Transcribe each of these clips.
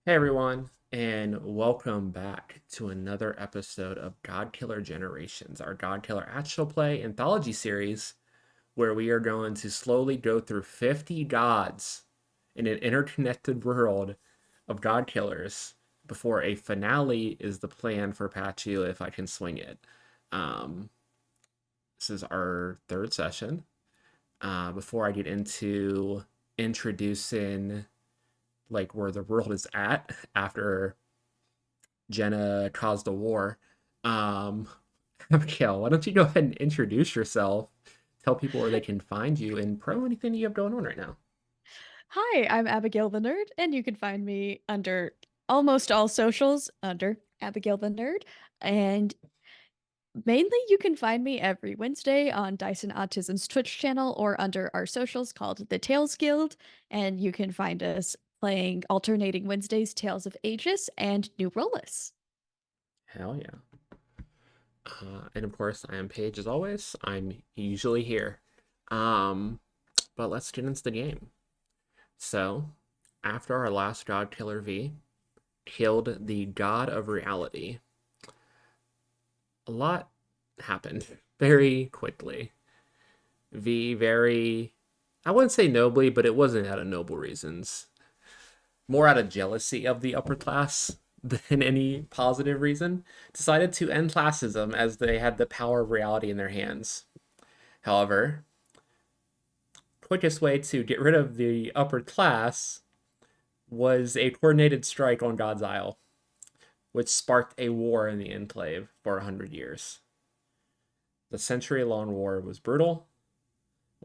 Hey everyone, and welcome back to another episode of GodKiller Generations, our GodKiller actual play anthology series, where we are going to slowly go through 50 gods in an interconnected world of GodKillers before a finale is the plan for Patchu if I can swing it. Um, this is our third session. Before I get into introducing like where the world is at after Jenna caused a war. Um, Abbigail, why don't you go ahead and introduce yourself? Tell people where they can find you and pro anything you have going on right now. Hi, I'm Abigail the Nerd, and you can find me under almost all socials under Abigail the Nerd. And mainly, you can find me every Wednesday on Dyson Autism's Twitch channel or under our socials called the Tales Guild. And you can find us playing alternating Wednesdays, Tales of Aegis and New Rollis. Hell yeah. And of course, I am Paige as always. I'm usually here. Um, but let's get into the game. So, after our last God Killer V killed the God of Reality, a lot happened very quickly. I wouldn't say nobly, but it wasn't out of noble reasons. More out of jealousy of the upper class than any positive reason, decided to end classism as they had the power of reality in their hands. However, quickest way to get rid of the upper class was a coordinated strike on God's Isle, which sparked a war in the enclave for 100 years. The century-long war was brutal.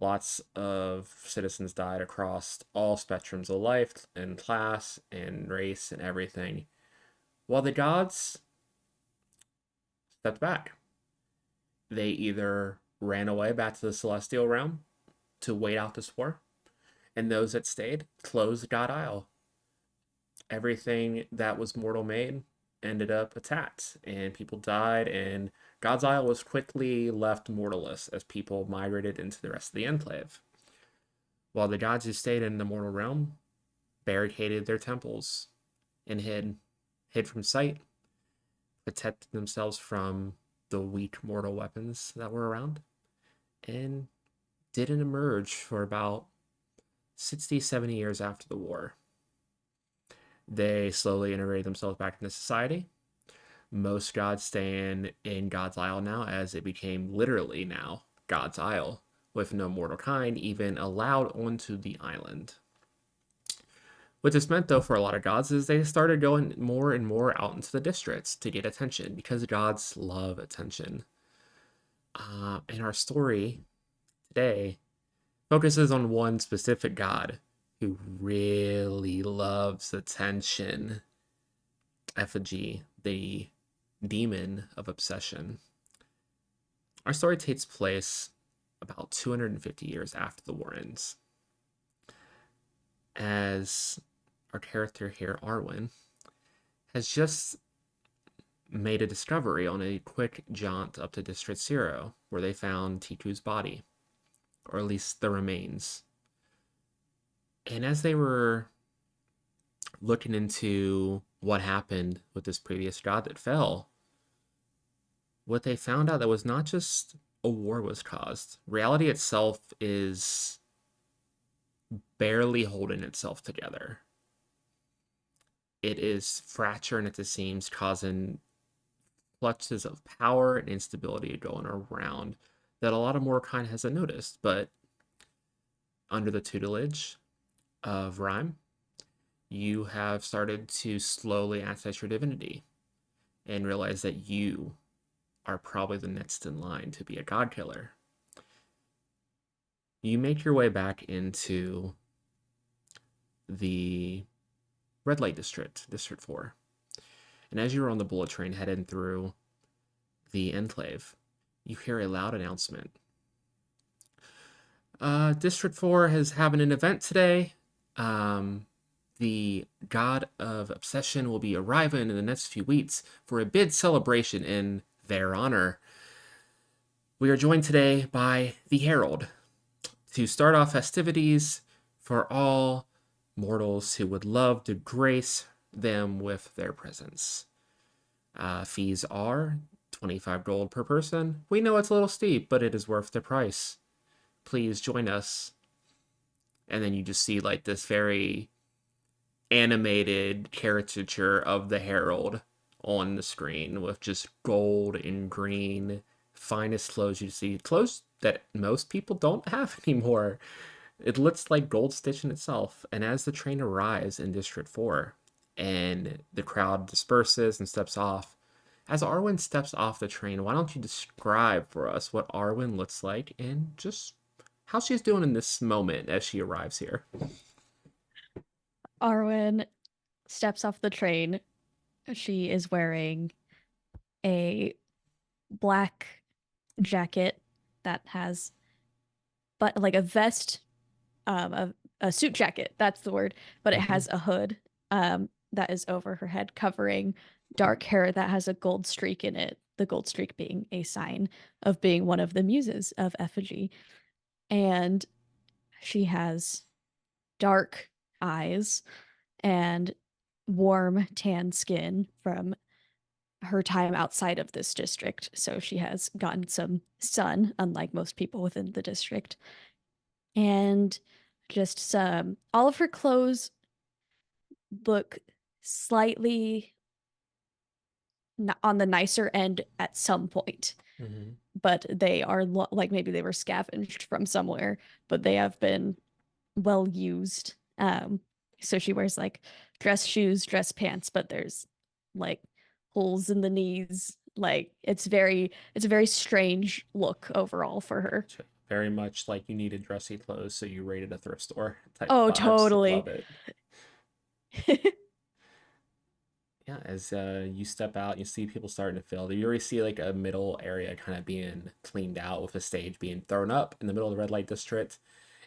Lots of citizens died across all spectrums of life and class and race and everything, while the gods stepped back. They either ran away back to the celestial realm to wait out this war, and those that stayed closed God Isle. Everything that was mortal made ended up attacked, and people died, and God's Isle was quickly left mortalless as people migrated into the rest of the enclave. While the gods who stayed in the mortal realm barricaded their temples and hid from sight, protected themselves from the weak mortal weapons that were around, and didn't emerge for about 60, 70 years after the war. They slowly integrated themselves back into society. Most gods stand in God's Isle now, as it became literally now God's Isle, with no mortal kind even allowed onto the island. What this meant, though, for a lot of gods is they started going more and more out into the districts to get attention because gods love attention. And our story today focuses on one specific god who really loves attention. Effigy, the demon of obsession. Our story takes place about 250 years after the war ends. As our character here, Arwen, has just made a discovery on a quick jaunt up to District Zero, where they found Tiku's body, or at least the remains. And as they were looking into what happened with this previous god that fell, what they found out that was not just a war was caused. Reality itself is barely holding itself together. It is fracturing at the seams, causing fluxes of power and instability going around that a lot of Mordecai hasn't noticed. But under the tutelage of Rhyme, you have started to slowly access your divinity and realize that you are probably the next in line to be a god killer. You make your way back into the red light district, District 4. And as you're on the bullet train heading through the enclave, you hear a loud announcement. District 4 is having an event today. The god of obsession will be arriving in the next few weeks for a big celebration in their honor. We are joined today by the Herald to start off festivities for all mortals who would love to grace them with their presence. Fees are 25 gold per person. We know it's a little steep, but it is worth the price. Please join us. And then you just see like this very animated caricature of the Herald on the screen with just gold and green, finest clothes you see. Clothes that most people don't have anymore. It looks like gold stitch in itself. And as the train arrives in District 4 and the crowd disperses and steps off, as Arwen steps off the train, why don't you describe for us what Arwen looks like and just how she's doing in this moment as she arrives here? Arwen steps off the train. She is wearing a black jacket that has but like a vest, a suit jacket, that's the word, but it Mm-hmm. has a hood that is over her head covering dark hair that has a gold streak in it, the gold streak being a sign of being one of the muses of effigy. And she has dark eyes and warm tan skin from her time outside of this district. So she has gotten some sun, unlike most people within the district. And just some, all of her clothes look slightly on the nicer end at some point, Mm-hmm. but they are like maybe they were scavenged from somewhere, but they have been well used. So she wears like dress shoes, dress pants, but there's like holes in the knees. Like it's a very strange look overall for her. Very much like you needed dressy clothes, so you raided a thrift store type Oh, vibes. totally. Love it. Yeah, as you step out, you see people starting to fill. You already see like a middle area kind of being cleaned out with a stage being thrown up in the middle of the red light district.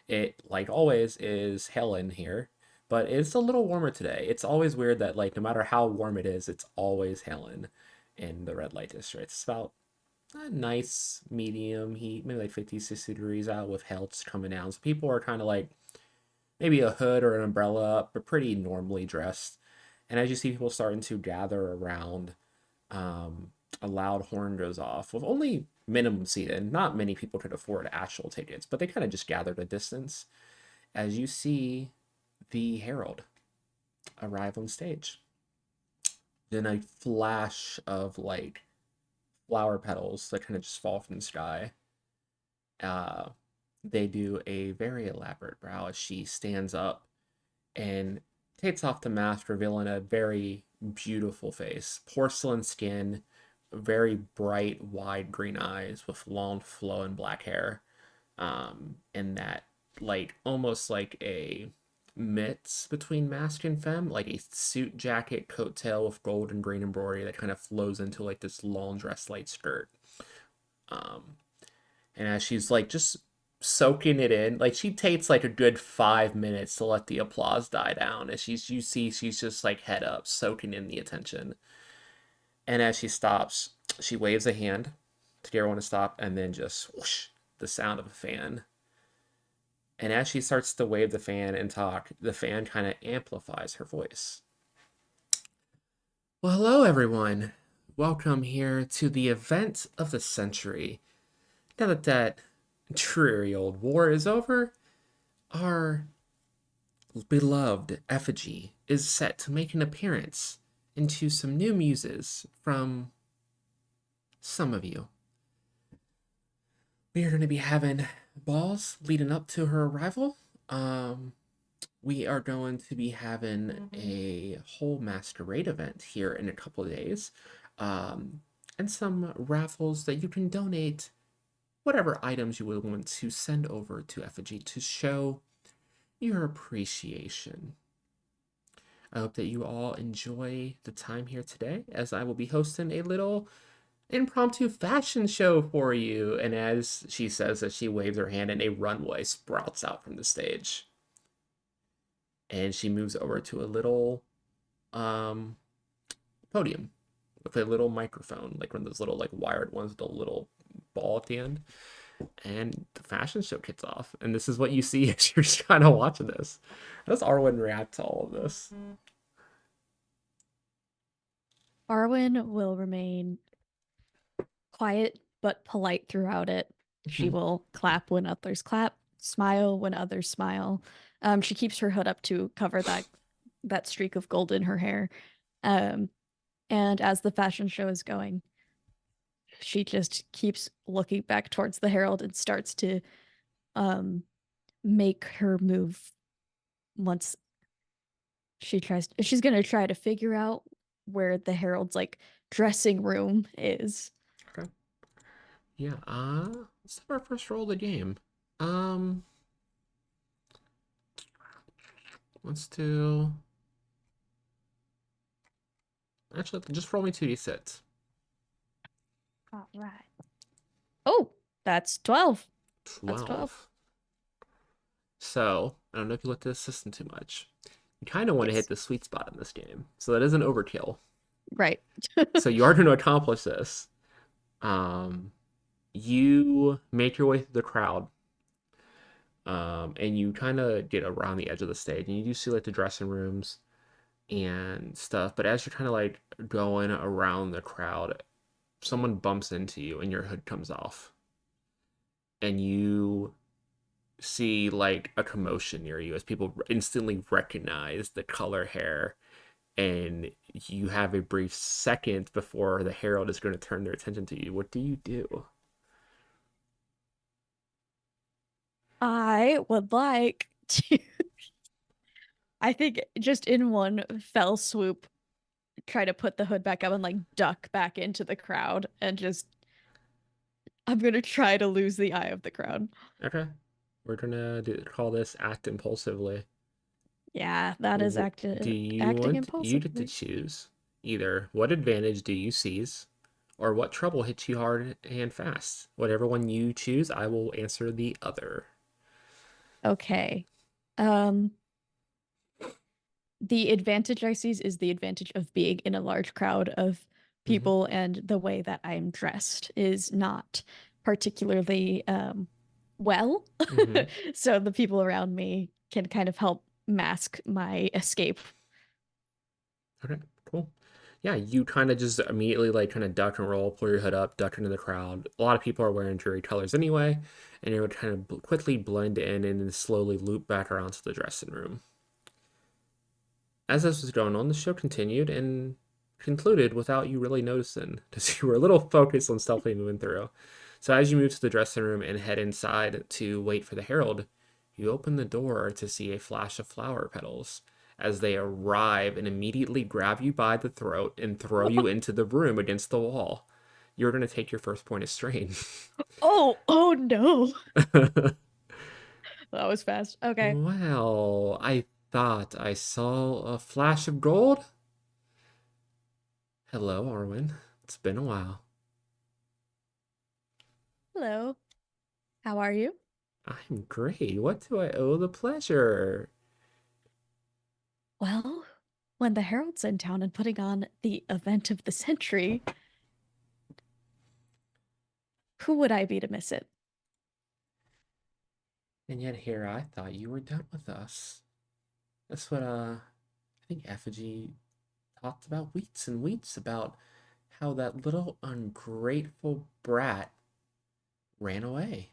It, like always, is hell in here, but it's a little warmer today. It's always weird that like no matter how warm it is, it's always hell in the red light district. It's about a nice medium heat, maybe like 50, 60 degrees out with hell just coming down. So people are kind of like maybe a hood or an umbrella up, but pretty normally dressed. And as you see people starting to gather around, um, a loud horn goes off with only minimum seated. Not many people could afford actual tickets, but they kind of just gathered a distance as you see the Herald arrive on stage. Then a flash of like flower petals that kind of just fall from the sky. Uh, they do a very elaborate bow as she stands up and takes off the mask, revealing a very beautiful face. Porcelain skin, very bright, wide green eyes with long, flowing black hair. And that, like, almost like a mix between mask and femme, like a suit jacket coattail with gold and green embroidery that kind of flows into like this long dress light skirt. Um, and as she's like just soaking it in, like she takes like a good 5 minutes to let the applause die down as you see she's just like head up soaking in the attention. And as she stops, she waves a hand to get everyone to stop, and then just whoosh, the sound of a fan. And as she starts to wave the fan and talk, the fan kind of amplifies her voice. Well, hello everyone, welcome here to the event of the century. Now that dreary old war is over, our beloved effigy is set to make an appearance into some new muses from some of you. We are going to be having balls leading up to her arrival. Um, we are going to be having a whole masquerade event here in a couple of days, and some raffles that you can donate whatever items you would want to send over to effigy to show your appreciation. I hope that you all enjoy the time here today as I will be hosting a little impromptu fashion show for you. And as she says that, she waves her hand and a runway sprouts out from the stage. And she moves over to a little um, podium with a little microphone, like one of those little like wired ones with a little ball at the end. And the fashion show kicks off. And this is what you see as you're just kind of watching this. How does Arwen react to all of this? Arwen will remain quiet but polite throughout it. She Mhm. will clap when others clap, smile when others smile. She keeps her hood up to cover that streak of gold in her hair. Um, and as the fashion show is going, she just keeps looking back towards the herald and starts to um make her move once she's gonna try to figure out where the herald's like dressing room is. Okay. Yeah. Let's have our first roll of the game. Um, let's do. Actually, just roll me 2d6. All right. Oh, that's 12. That's 12. 12. So, I don't know if you looked at the system too much. You kind of want to hit Yes. the sweet spot in this game. So that isn't overkill. Right. So you are going to accomplish this. Um, you make your way through the crowd, and you kind of get around the edge of the stage, and you do see like the dressing rooms and stuff. But as you're kind of like going around the crowd, someone bumps into you, and your hood comes off, and you see like a commotion near you as people instantly recognize the color hair, and you have a brief second before the herald is going to turn their attention to you. What do you do? I would like to, I think just in one fell swoop, try to put the hood back up and like duck back into the crowd and just, I'm gonna try to lose the eye of the crowd. Okay, we're gonna call this act impulsively. Yeah, that is Do you acting want you get to impulsively. choose either what advantage do you seize or what trouble hits you hard and fast? Whatever one you choose, I will answer the other. Okay. Um, the advantage I see is the advantage of being in a large crowd of Mm-hmm. people, and the way that I'm dressed is not particularly well. Mm-hmm. So the people around me can kind of help mask my escape. Okay, cool. Yeah, you kind of just immediately like kind of duck and roll, pull your hood up, duck into the crowd. A lot of people are wearing jury colors anyway, and it would kind of quickly blend in and then slowly loop back around to the dressing room. As this was going on, the show continued and concluded without you really noticing, because you were a little focused on stealthily moving through. So as you move to the dressing room and head inside to wait for the herald, you open the door to see a flash of flower petals as they arrive and immediately grab you by the throat and throw you into the room against the wall. You're going to take your first point of strain. Oh no. That was fast. Okay. Well, I thought I saw a flash of gold. Hello, Arwen. It's been a while. Hello. How are you? I'm great. What do I owe the pleasure? Well, when the Herald's in town and putting on the event of the century, who would I be to miss it? And yet here I thought you were done with us. That's what I think Effigy talked about weeks and weeks about how that little ungrateful brat ran away.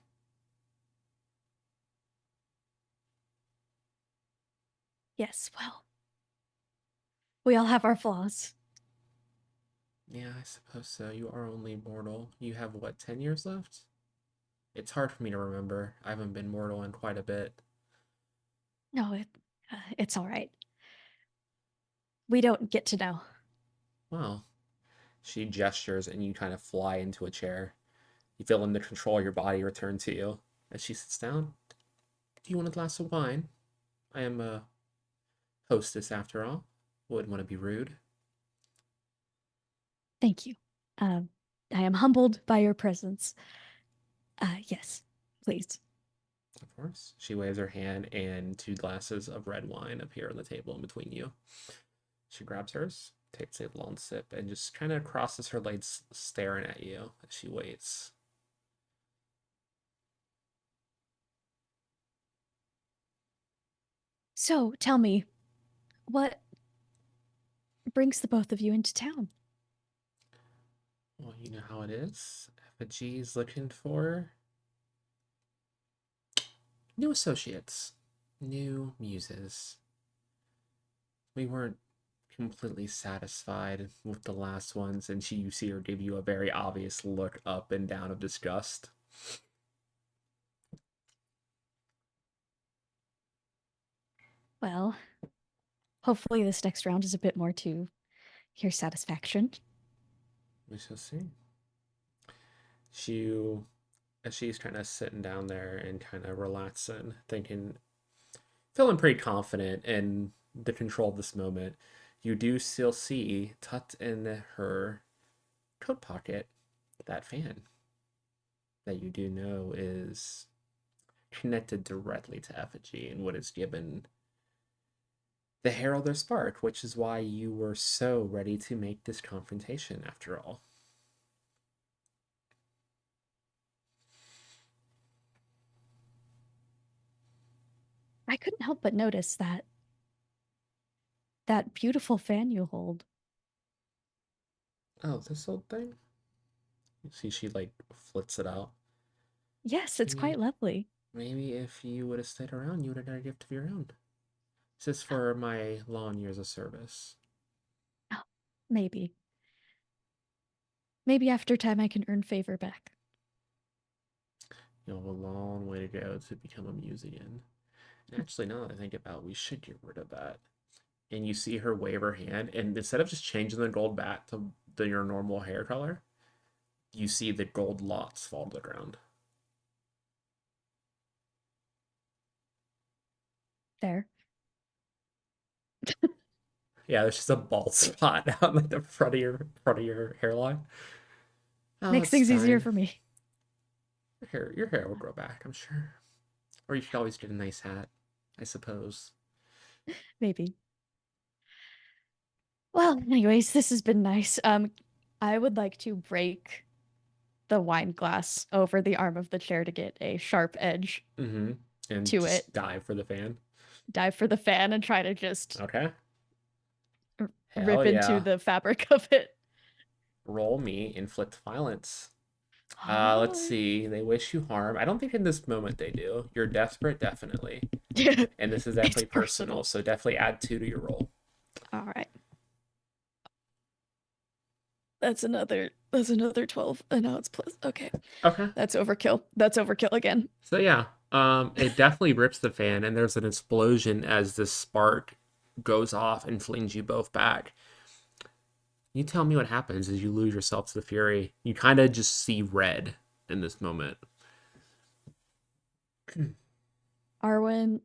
Yes, well, we all have our flaws. Yeah, I suppose so. You are only mortal. You have what, 10 years left? It's hard for me to remember. I haven't been mortal in quite a bit. No, it's all right. We don't get to know. Well, she gestures and you kind of fly into a chair. You feel in the control of your body return to you. As she sits down, do you want a glass of wine? I am a hostess after all. Wouldn't want to be rude. Thank you. Um, I am humbled by your presence. Yes, please. Of course. She waves her hand, and two glasses of red wine appear on the table in between you. She grabs hers, takes a long sip, and just kind of crosses her legs, staring at you as she waits. So, tell me, what brings the both of you into town? Well, you know how it is. Effigy's looking for new associates, new muses. We weren't completely satisfied with the last ones, and you see her give you a very obvious look up and down of disgust. Well, hopefully this next round is a bit more to your satisfaction. We shall see. She, as she's kind of sitting down there and kind of relaxing, thinking, feeling pretty confident in the control of this moment, you do still see tucked in her coat pocket that fan that you do know is connected directly to effigy and what is given the herald their spark, which is why you were so ready to make this confrontation after all. I couldn't help but notice that beautiful fan you hold. Oh, this old thing? You see, she like flits it out. Yes, it's Maybe, quite lovely. maybe if you would have stayed around, you would have got a gift of your own. This is for my long years of service. Oh, maybe. Maybe after time I can earn favor back. You have a long way to go to become a muse again. And actually, now that I think about it, we should get rid of that. And you see her wave her hand, and instead of just changing the gold back to your normal hair color, you see the gold locks fall to the ground. There. Yeah, there's just a bald spot on like the front of your hairline. Oh, Makes it's things easier fine. for me. Your hair will grow back, I'm sure. Or you could always get a nice hat, I suppose. Maybe. Well, anyways, this has been nice. I would like to break the wine glass over the arm of the chair to get a sharp edge Mm-hmm. And to it. just dive for the fan. Dive for the fan and try to just Okay. Hell rip into yeah. the fabric of it. Roll me, inflict violence. Let's Oh. see. They wish you harm. I don't think in this moment they do. You're desperate, definitely. And this is It's definitely personal, personal. so definitely add 2 to your roll. All right. That's another 12. And now it's plus. Okay. Okay. That's overkill. That's overkill again. So yeah, it definitely rips the fan, and there's an explosion as this spark goes off and flings you both back. You tell me what happens as you lose yourself to the fury. You kind of just see red in this moment. Arwen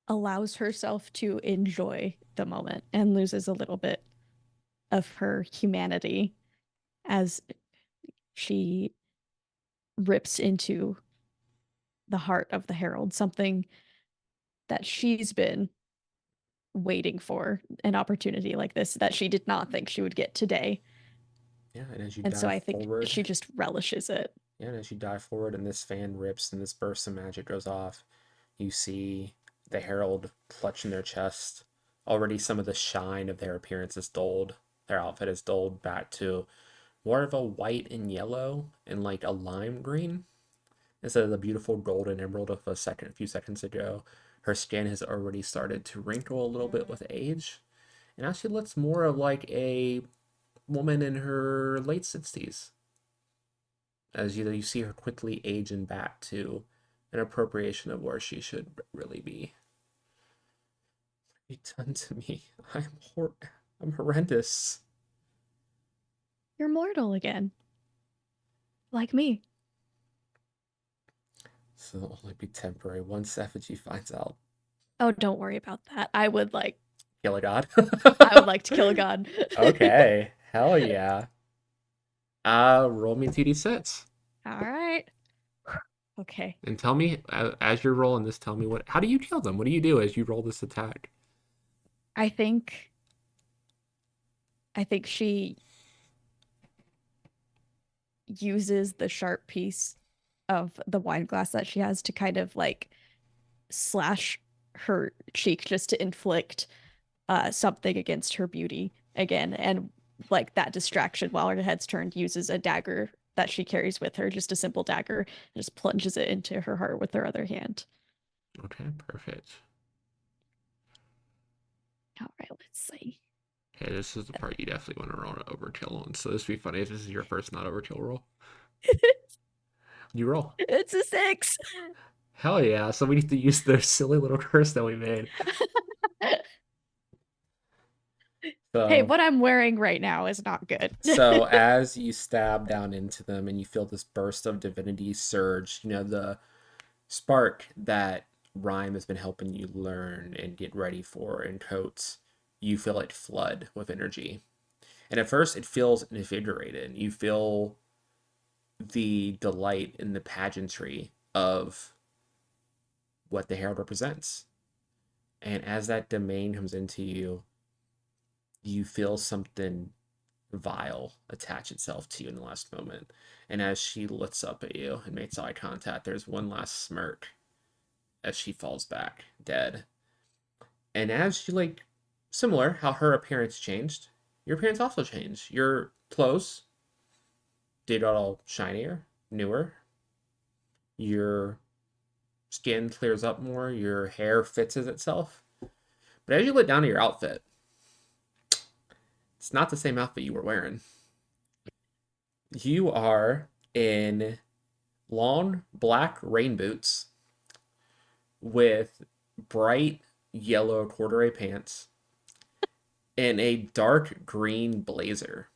allows herself to enjoy the moment and loses a little bit of her humanity as she rips into the heart of the Herald, something that she's been waiting for, an opportunity like this that she did not think she would get today. Yeah, and as you And so dive I think forward, she just relishes it. yeah, and as you dive forward and this fan rips and this burst of magic goes off, you see the herald clutching their chest. Already some of the shine of their appearance is dulled. Their outfit is dulled back to more of a white and yellow and like a lime green instead of the beautiful golden emerald of a few seconds ago. Her skin has already started to wrinkle a little bit with age, and now she looks more of like a woman in her late 60s as you see her quickly aging back to an appropriation of where she should really be. What have you done to me? I'm horrendous. You're mortal again, like me. So it'll only be temporary once effigy finds out. Oh, don't worry about that. Kill a god. I would like to kill a god. Okay. Hell yeah. Roll me 2d6. All right. Okay. And tell me, as you're rolling this, tell me how do you kill them? What do you do as you roll this attack? I think I think she uses the sharp piece of the wine glass that she has to kind of like slash her cheek just to inflict something against her beauty again. And like that distraction while her head's turned, uses a dagger that she carries with her, just a simple dagger, and just plunges it into her heart with her other hand. Okay, perfect. All right, let's see. Okay, this is the part you definitely want to roll an overkill on. So this would be funny if this is your first not overkill roll. You roll. It's a 6. Hell yeah. So we need to use the silly little curse that we made. Hey, So what I'm wearing right now is not good. so as you stab down into them and you feel this burst of divinity surge, the spark that Rhyme has been helping you learn and get ready for in coats, you feel it flood with energy. And at first, it feels invigorated. You feel the delight in the pageantry of what the herald represents. And as that domain comes into you, you feel something vile attach itself to you in the last moment. And as she looks up at you and makes eye contact, there's one last smirk as she falls back dead. And as she, similar how her appearance changed, your appearance also changed. Your clothes did all shinier, newer. Your skin clears up more. Your hair fits as itself. But as you look down at your outfit, it's not the same outfit you were wearing. You are in long black rain boots with bright yellow corduroy pants and a dark green blazer.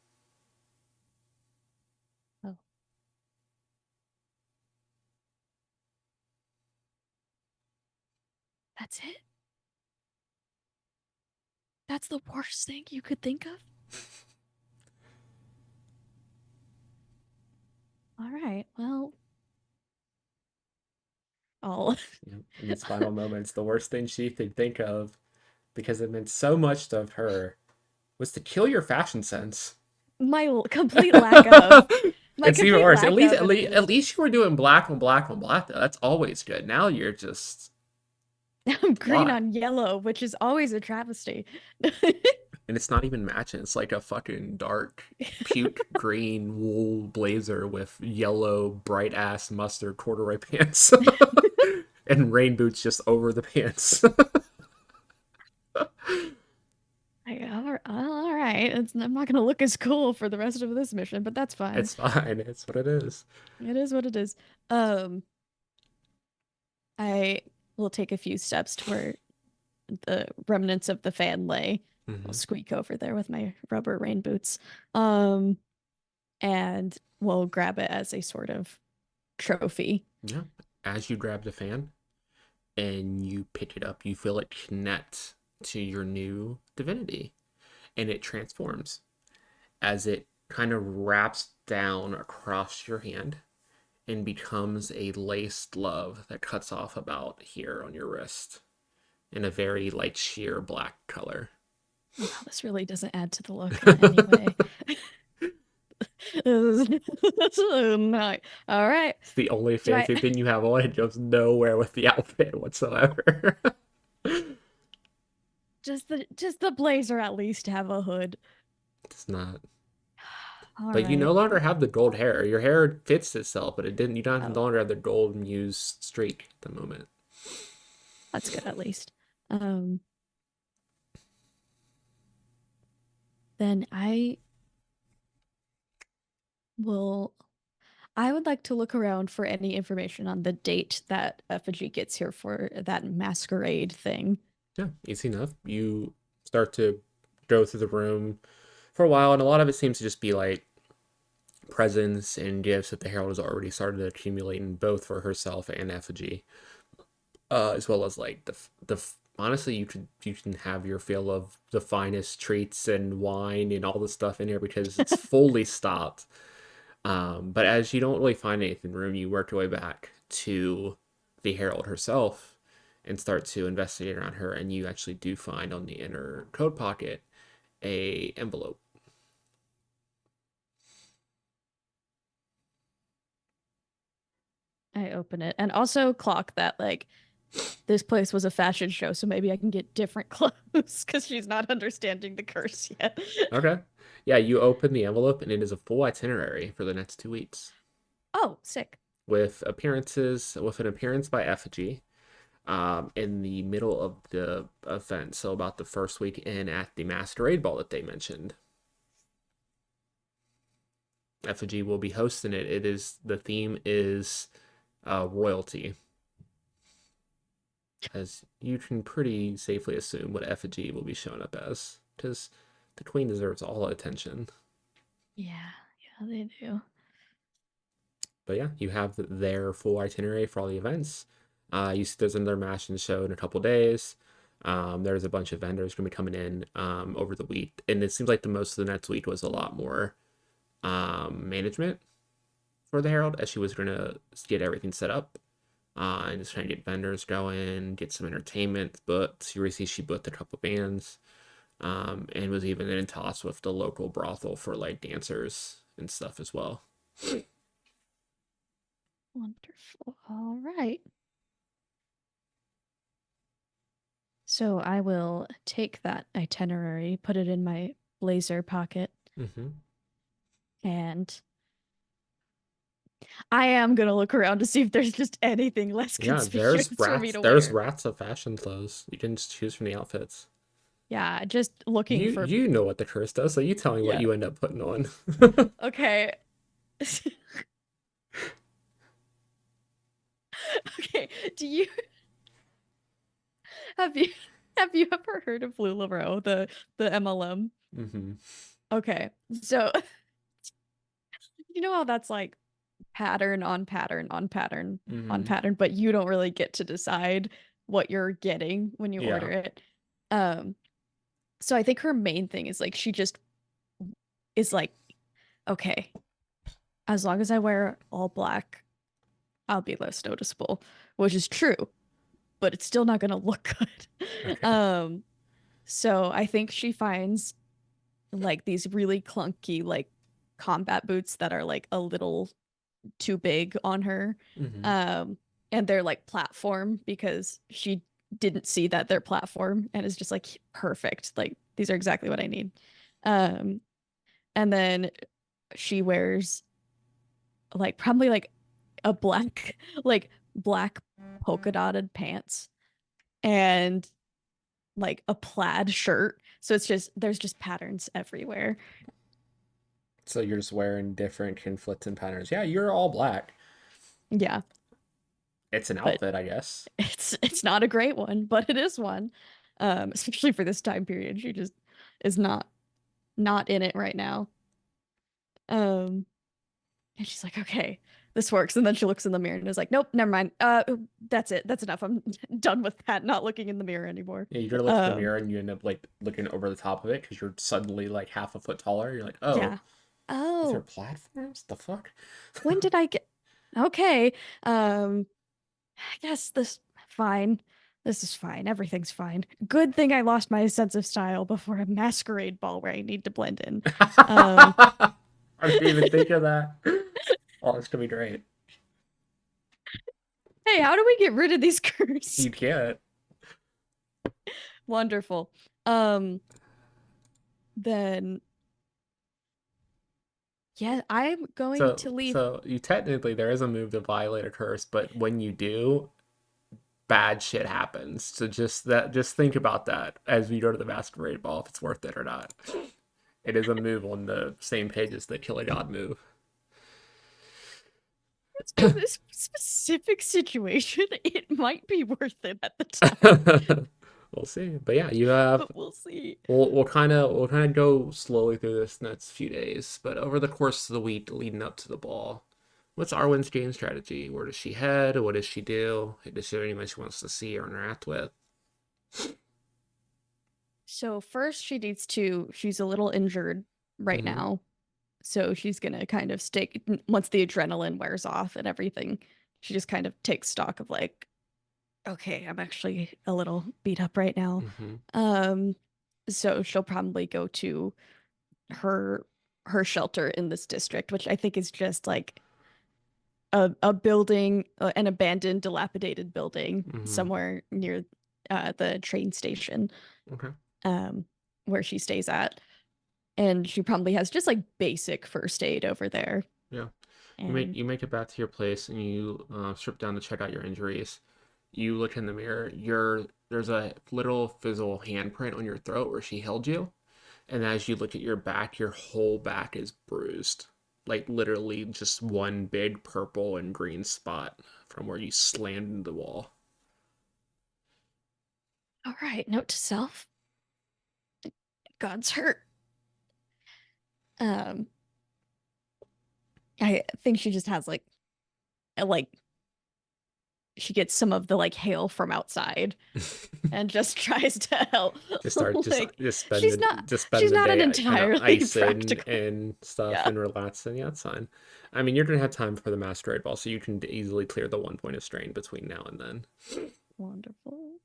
Oh, that's it? That's the worst thing you could think of? All right, well, oh, In these final moments, the worst thing she could think of, because it meant so much to her, was to kill your fashion sense. complete lack of, my It's even complete worse. At lack least, of at at least, at this. least you were doing black on black on black, though. That's always good. Now you're just I'm a green lot. on yellow, which is always a travesty. And it's not even matching. It's like a fucking dark puke green wool blazer with yellow bright ass mustard corduroy pants and rain boots just over the pants. All right. I'm not gonna look as cool for the rest of this mission, but that's fine. It's fine. It's what it is. It is what it is. Um, I will take a few steps to where the remnants of the fan lay. I'll Hmm. squeak over there with my rubber rain boots. Um, and we'll grab it as a sort of trophy. Yeah. As you grab the fan and you pick it up, you feel it connect to your new divinity and it transforms as it kind of wraps down across your hand and becomes a lace glove that cuts off about here on your wrist in a very light sheer black color. Wow, this really doesn't add to the look in any way. All right. It's the only Do I fancy thing you have on. It goes nowhere with the outfit whatsoever. just the blazer at least have a hood? It's not. All But you no right. longer have the gold hair. Your hair fits itself, but it didn't. You don't no Oh, longer have the gold muse streak at the moment. that's good at least. Um, then will I would like to look around for any information on the date that Effigy gets here for that masquerade thing. Yeah, easy enough. You start to go through the room for a while, and a lot of it seems to just be like presents and gifts that the Herald has already started accumulating, both for herself and Effigy, as well as like the honestly, you can have your fill of the finest treats and wine and all the stuff in here because it's fully stocked. But as you don't really find anything in the room, you work your way back to the Herald herself and start to investigate around her, and you actually do find on the inner coat pocket a envelope. I open it and also clock that like This place was a fashion show, so maybe I can get different clothes because she's not understanding the curse yet. Okay. Yeah, you open the envelope and it is a full itinerary for the next 2 weeks Oh, sick. with an appearance by Effigy in the middle of the event. So about the first week in at the Masquerade Ball that they mentioned. Effigy will be hosting it. The theme is royalty, as you can pretty safely assume what Effigy will be showing up as, because the queen deserves all attention. Yeah, yeah, they do. But yeah, you have their full itinerary for all the events. There's another Mashin show in a couple days. There's a bunch of vendors going to be coming in over the week, and it seems like the most of the next week was a lot more management for the Herald, as she was going to get everything set up and just trying to get vendors going, get some entertainment. But you see, she booked a couple bands, and was even in talks with the local brothel for like dancers and stuff as well. Wonderful. All right. So I will take that itinerary, put it in my blazer pocket, Mm-hmm. and I am gonna look around to see if there's just anything less Yeah, there's conspicuous for me rats. to There's wear. rats of fashion clothes. You can just choose from the outfits. Yeah, just looking for, You know what the curse does, so you tell me what yeah. you end up putting on. Okay. Okay. Do you have you have you ever heard of LuLaRoe, the MLM? Mm-hmm. Okay. So you know how that's like pattern on pattern on pattern on Mm-hmm. pattern, but you don't really get to decide what you're getting when you order Yeah. it. Um, so I think her main thing is like she just is like, okay, as long as I wear all black, I'll be less noticeable, which is true, but it's still not gonna look good. Okay. So I think she finds like these really clunky like combat boots that are like a little too big on her. Mm-hmm. Um, and they're like platform because she didn't see that they're platform and is just like perfect. Like these are exactly what I need. Um, and then she wears like probably like a black like black polka dotted pants and like a plaid shirt. So it's just there's just patterns everywhere. So you're just wearing different conflicting patterns. Yeah, you're all black. Yeah, It's an but outfit, I guess. it's not a great one, but it is one. Especially for this time period. She just is not in it right now. Um, and she's like, okay, this works. And then she looks in the mirror and is like, nope, never mind. That's it. That's enough. I'm done with that. Not looking in the mirror anymore. Yeah, you gotta look in the Um, mirror and you end up like looking over the top of it because you're suddenly like half a foot taller. You're like, oh, yeah. these are Oh, platforms? The fuck? when did I get okay. I guess this fine. This is fine. Everything's fine. Good thing I lost my sense of style before a masquerade ball where I need to blend in. Um, I didn't even think of that. Oh, it's gonna be great. hey, how do we get rid of these curse? You can't. Wonderful. Um, then yeah, I'm going So, to leave. so you technically there is a move to violate a curse, but when you do, bad shit happens. So just think about that as we go to the masquerade ball if it's worth it or not. It is a move on the same page as the Killer God move. For this specific situation, it might be worth it at the time, We'll see. But yeah, you have but we'll see. we'll kind of go slowly through this next few days, but over the course of the week leading up to the ball, what's Arwen's game strategy? Where does she head? What does she do? Does she have anyone she wants to see or interact with? So first she needs to, she's a little injured right Mm-hmm. now. So she's gonna kind of stake once the adrenaline wears off and everything, she just kind of takes stock of like, okay, I'm actually a little beat up right now. Mm-hmm. Um, so she'll probably go to her her shelter in this district, which I think is just like a building, an abandoned, dilapidated building Mm-hmm. somewhere near the train station, Okay. um, where she stays at, and she probably has just like basic first aid over there. Yeah. And You make it back to your place and you strip down to check out your injuries. You look in the mirror. There's a little physical handprint on your throat where she held you. And as you look at your back, your whole back is bruised. Like literally just one big purple and green spot from where you slammed into the wall. all right, note to self: God's hurt. Um, I think she just has like she gets some of the like hail from outside and just tries to help. Just start Like spend the just spend she's the not an day kind of entirely icing practical. and stuff Yeah. and relaxing. Yeah, it's fine. I mean, you're gonna have time for the masquerade ball, so you can easily clear the 1 point of strain between now and then. Wonderful.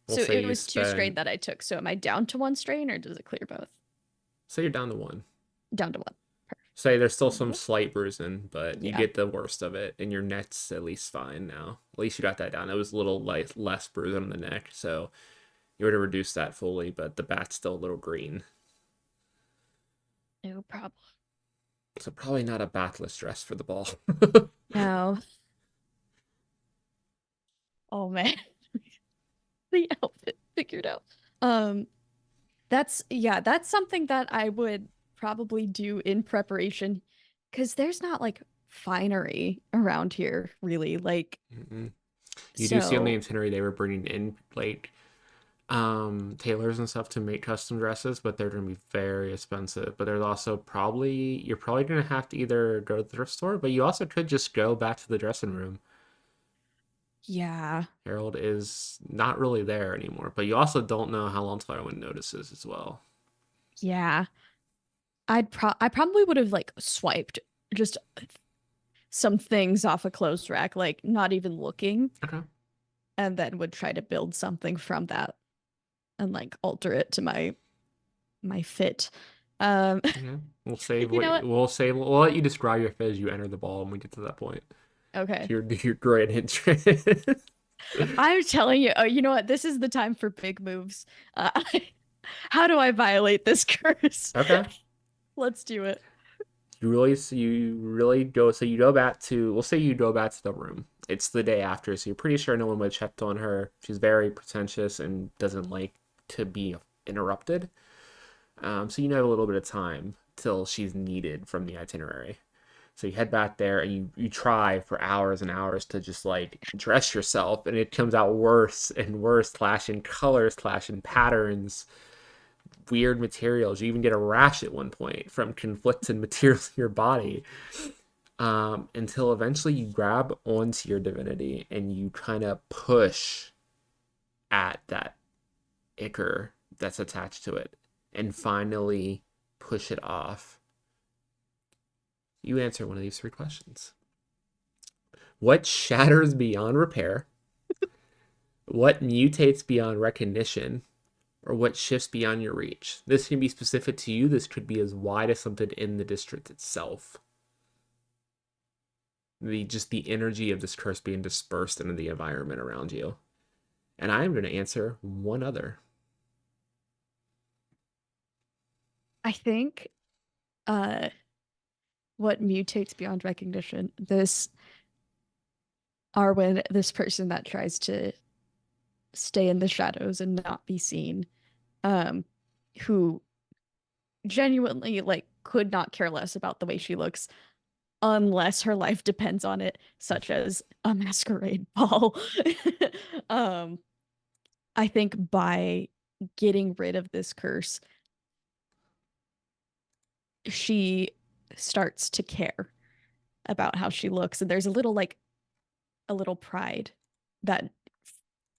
We'll So say it you was two strain spend, that I took. So am I down to one strain or does it clear both? say you're down to one. Down to one. Perfect. Say there's still some Wonderful. slight bruising, but you Yeah. get the worst of it, and your neck's at least fine now. At least you got that down. It was a little less bruising on the neck, so you were to reduce that fully, but the back's still a little green. No problem. So probably not a backless dress for the ball. No. Oh man. The outfit figured out. Um, that's something that I would probably do in preparation because there's not like finery around here really. Like, Mm-mm. You do see on the so itinerary they were bringing in like tailors and stuff to make custom dresses, but they're going to be very expensive. But there's also probably you're probably going to have to either go to the thrift store, but you also could just go back to the dressing room. yeah, Harold is not really there anymore, but you also don't know how long till anyone notices as well. yeah. I probably would have like swiped just some things off a clothes rack, like not even looking, Okay. and then would try to build something from that and like alter it to my fit. Um, Okay. We'll save you what know what? we'll let you describe your fit as you enter the ball when we get to that point. Okay. Your great entrance. I'm telling you, oh, you know what? This is the time for big moves. Uh, how do I violate this curse? Okay. Let's do it. You really go so you go back to we'll say you go back to the room. It's the day after, so you're pretty sure no one would have checked on her. She's very pretentious and doesn't like to be interrupted. So you know have a little bit of time till she's needed from the itinerary. So you head back there and you try for hours and hours to just like dress yourself, and it comes out worse and worse, clashing colors, clashing patterns, weird materials. You even get a rash at one point from conflicting materials in your body. Until eventually you grab onto your divinity and you kind of push at that ichor that's attached to it and finally push it off. You answer one of these three questions. What shatters beyond repair? What mutates beyond recognition? Or what shifts beyond your reach? This can be specific to you. This could be as wide as something in the district itself. The energy of this curse being dispersed into the environment around you. And I am going to answer one other. I think uh what mutates beyond recognition, this are when this person that tries to stay in the shadows and not be seen, um, who genuinely like could not care less about the way she looks unless her life depends on it, such as a masquerade ball. um, I think by getting rid of this curse, she starts to care about how she looks. And there's a little like a little pride that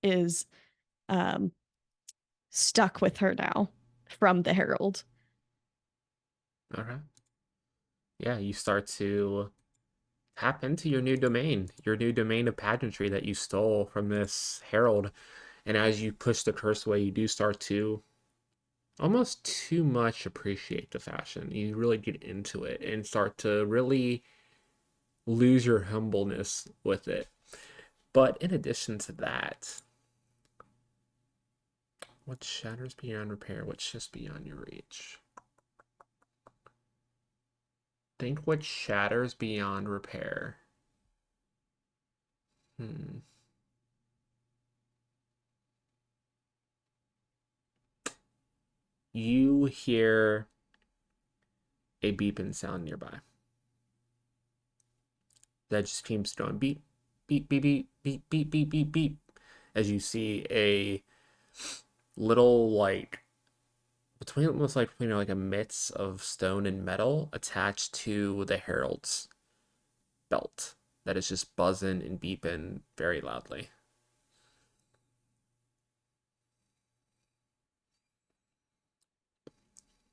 is um stuck with her now from the Herald. Okay. Yeah, you start to tap into your new domain of pageantry that you stole from this herald. And as you push the curse away, you do start to almost too much appreciate the fashion. You really get into it and start to really lose your humbleness with it. But in addition to that, what shatters beyond repair? What's just beyond your reach? Think what shatters beyond repair. Hmm. You hear a beeping sound nearby that just keeps going beep, beep, beep, beep, beep, beep, beep, beep, beep, as you see a little like between almost like like a mix of stone and metal attached to the herald's belt that is just buzzing and beeping very loudly.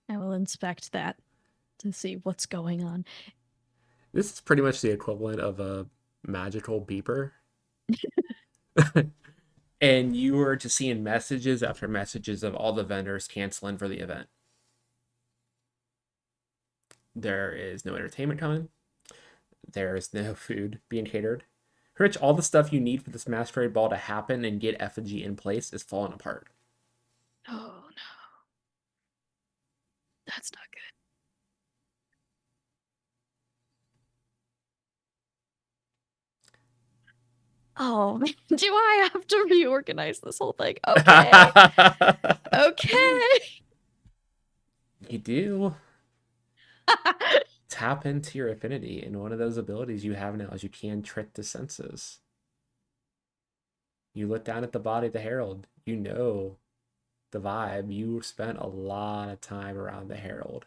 I will inspect that to see what's going on. This is pretty much the equivalent of a magical beeper. And you are just seeing messages after messages of all the vendors canceling for the event. There is no entertainment coming. There is no food being catered. Rich, all the stuff you need for this masquerade ball to happen and get effigy in place is falling apart. Oh no, that's not good. Oh man, do I have to reorganize this whole thing? Okay. Okay. You do. Tap into your affinity, and one of those abilities you have now is you can trick the senses. You look down at the body of the herald, you know the vibe. You spent a lot of time around the herald.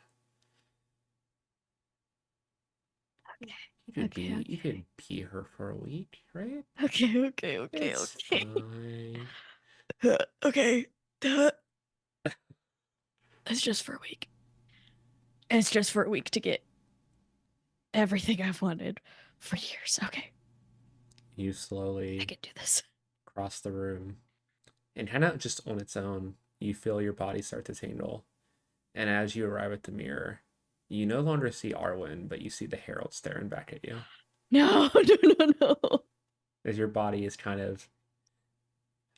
Okay. You could be her for a week, right? Okay. Okay. Okay. It's Okay. fine. Okay. Uh, it's just for a week. It's just for a week to get everything I've wanted for years. Okay. You I slowly can do this. cross the room, and kind of just on its own, you feel your body start to tingle. And as you arrive at the mirror, you no longer see Arwen, but you see the herald staring back at you. No, no. As your body is kind of,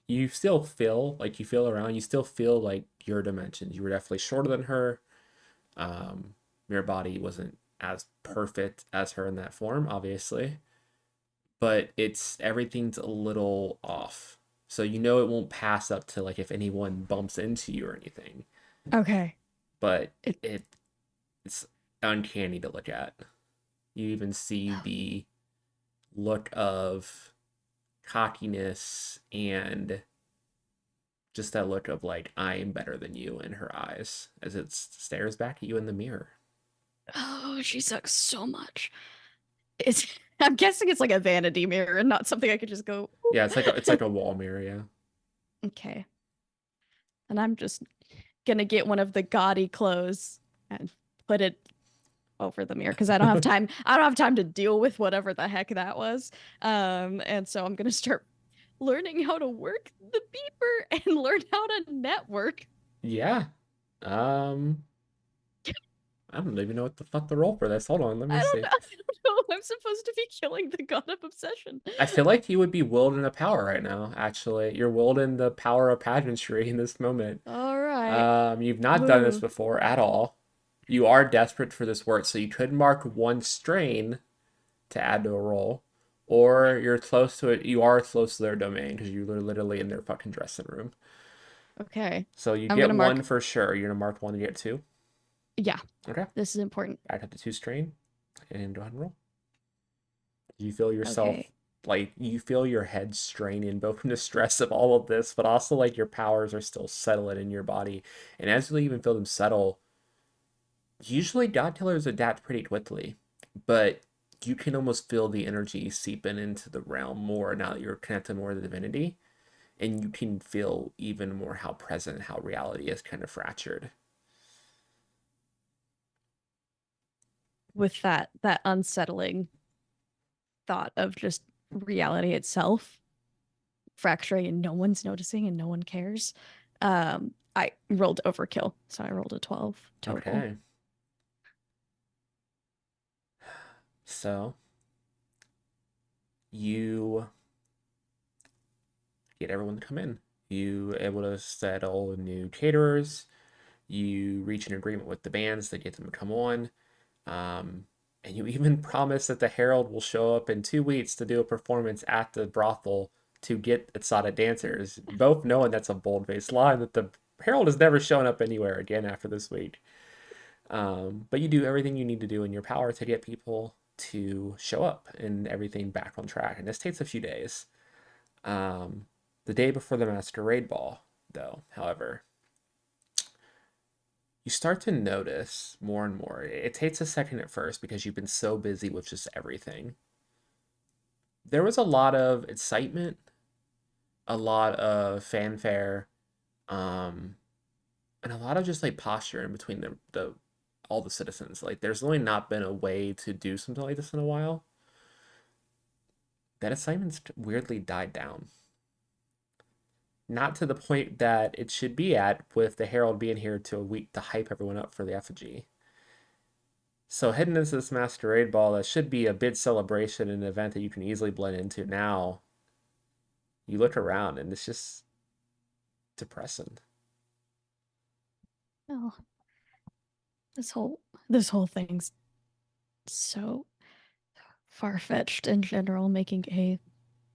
you still feel like you feel around, you still feel like your dimensions. You were definitely shorter than her. Your body wasn't as perfect as her in that form, obviously, but it's everything's a little off. So you know it won't pass up to like if anyone bumps into you or anything, Okay. but It, it's uncanny to look at. You even see the look of cockiness and just that look of like I am better than you in her eyes as it stares back at you in the mirror. oh, she sucks so much. It's. I'm guessing it's like a vanity mirror and not something I could just go. Yeah, it's like a wall mirror. Yeah. Okay. And I'm just gonna get one of the gaudy clothes and put it over the mirror because I don't have time. I don't have time to deal with whatever the heck that was. And so I'm gonna start learning how to work the beeper and learn how to network. Yeah. Um, I don't even know what the fuck to roll for this. Hold on, let me I don't see. know. I don't know. I'm supposed to be killing the god of obsession. I feel like you would be wielding a power right now, actually. You're wielding the power of pageantry in this moment. All right. You've not done this before at all. You are desperate for this work, so you could mark one strain to add to a roll, or you're close to it. You are close to their domain because you're literally in their fucking dressing room. Okay. So you I'm get gonna one mark. for sure. You're gonna mark one to get two. Yeah, Okay, this is important. back up to two strain, and go ahead and roll. You feel yourself Okay. like you feel your head straining both from the stress of all of this, but also like your powers are still settling in your body. And as you even feel them settle, usually god killers adapt pretty quickly, but you can almost feel the energy seeping into the realm more now that you're connected more to the divinity, and you can feel even more how present, how reality is kind of fractured. With that unsettling thought of just reality itself fracturing and no one's noticing and no one cares. I rolled overkill, so I rolled a 12 total. Okay, so You get everyone to come in. You able to settle new caterers. You reach an agreement with the bands to get them to come on. Um, and you even promise that the Herald will show up in 2 weeks to do a performance at the brothel to get exotic dancers, both knowing that's a bold-faced lie that the Herald has never shown up anywhere again after this week. But you do everything you need to do in your power to get people to show up and everything back on track. And this takes a few days. Um, the day before the Masquerade Ball, though, however, you start to notice more and more. It takes a second at first because you've been so busy with just everything. There was a lot of excitement, a lot of fanfare, um, and a lot of just like posture in between the all the citizens. Like there's really not been a way to do something like this in a while. That excitement's weirdly died down. Not to the point that it should be at with the Herald being here to a week to hype everyone up for the effigy. So heading into this masquerade ball, that should be a big celebration and an event that you can easily blend into. Now you look around and it's just depressing. Oh, this whole thing's so far-fetched in general, making a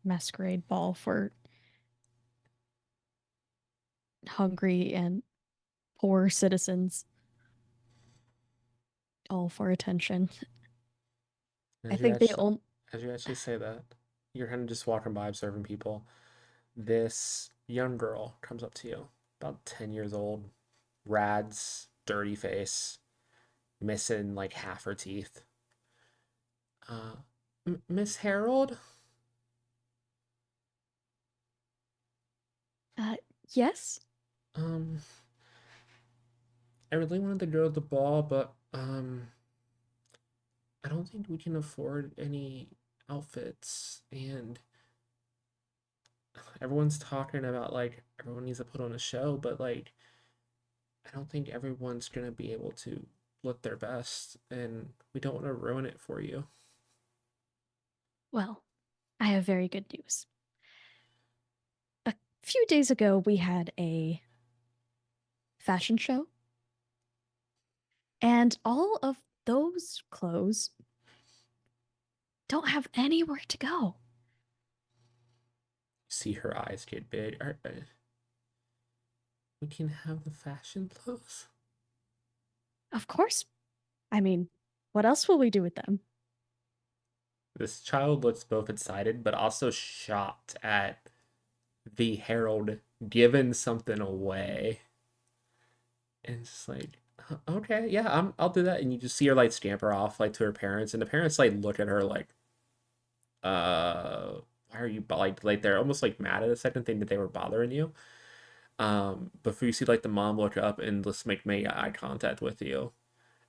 masquerade ball for hungry and poor citizens, all for attention. I As you think they actually, own. as you actually say that, you're kind of just walking by observing people. This young girl comes up to you, about 10 years old, rads, dirty face, missing like half her teeth. Uh, Miss Harold, Uh, yes, um, I really wanted to go to the ball, but I don't think we can afford any outfits. And everyone's talking about like everyone needs to put on a show, but like I don't think everyone's gonna be able to look their best, and we don't want to ruin it for you. well, I have very good news. A few days ago, we had a fashion show, and all of those clothes don't have anywhere to go. See her eyes get big. We can have the fashion clothes. Of course, I mean, what else will we do with them? This child looks both excited but also shocked at the Herald giving something away. And it's just like, okay, yeah, I'll do that. And you just see her like scamper off like to her parents, and the parents like look at her like, why are you like they're almost like mad at the second thing that they were bothering you. Before you see like the mom look up and just make eye contact with you,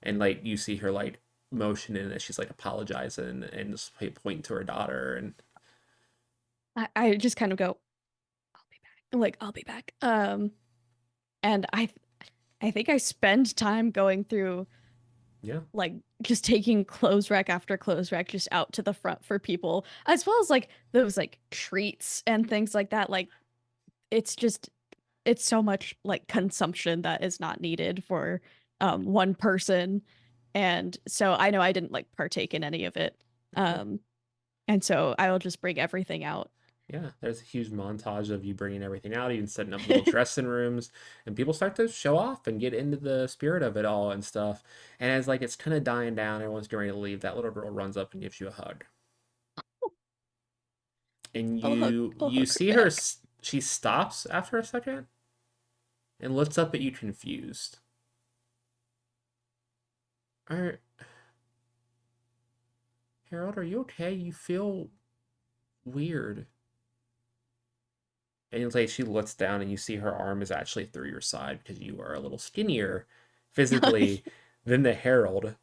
and like you see her like motioning that she's like apologizing and just pointing to her daughter, and I just kind of go, I'll be back. Like, I'll be back. And I think I spend time going through yeah, like just taking clothes rack after clothes rack just out to the front for people, as well as like those like treats and things like that. Like it's just it's so much like consumption that is not needed for one person. And so I know I didn't like partake in any of it. okay. Um and so I will just bring everything out. Yeah, there's a huge montage of you bringing everything out, even setting up little dressing rooms, and people start to show off and get into the spirit of it all and stuff. And as like it's kind of dying down, everyone's getting ready to leave. That little girl runs up and gives you a hug, and I'll you hug her see her. back. She stops after a second and looks up at you confused. Are Harold, are you okay? You feel weird. And it's like she looks down and you see her arm is actually through your side because you are a little skinnier physically than the Herald.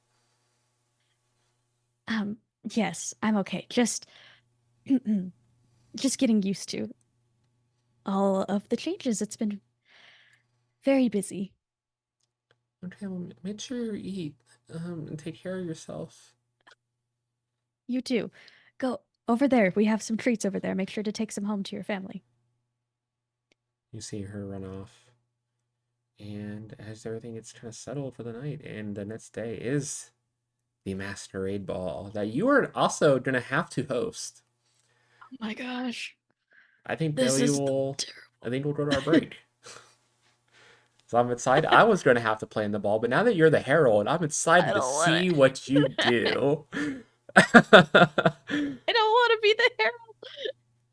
um yes, I'm okay. Just just getting used to all of the changes. It's been very busy. Okay, well, make sure you eat and take care of yourself. You too. Go. over there. We have some treats over there. Make sure to take some home to your family. You see her run off. And as everything gets kind of settled for the night, and the next day is the Masquerade Ball that you are also going to have to host. Oh my gosh. I think that This we is will, I terrible. think we'll go to our break. So I'm excited. I was going to have to play in the ball, but now that you're the Herald, I'm I excited to don't want see it. what you do. I don't want to be the herald.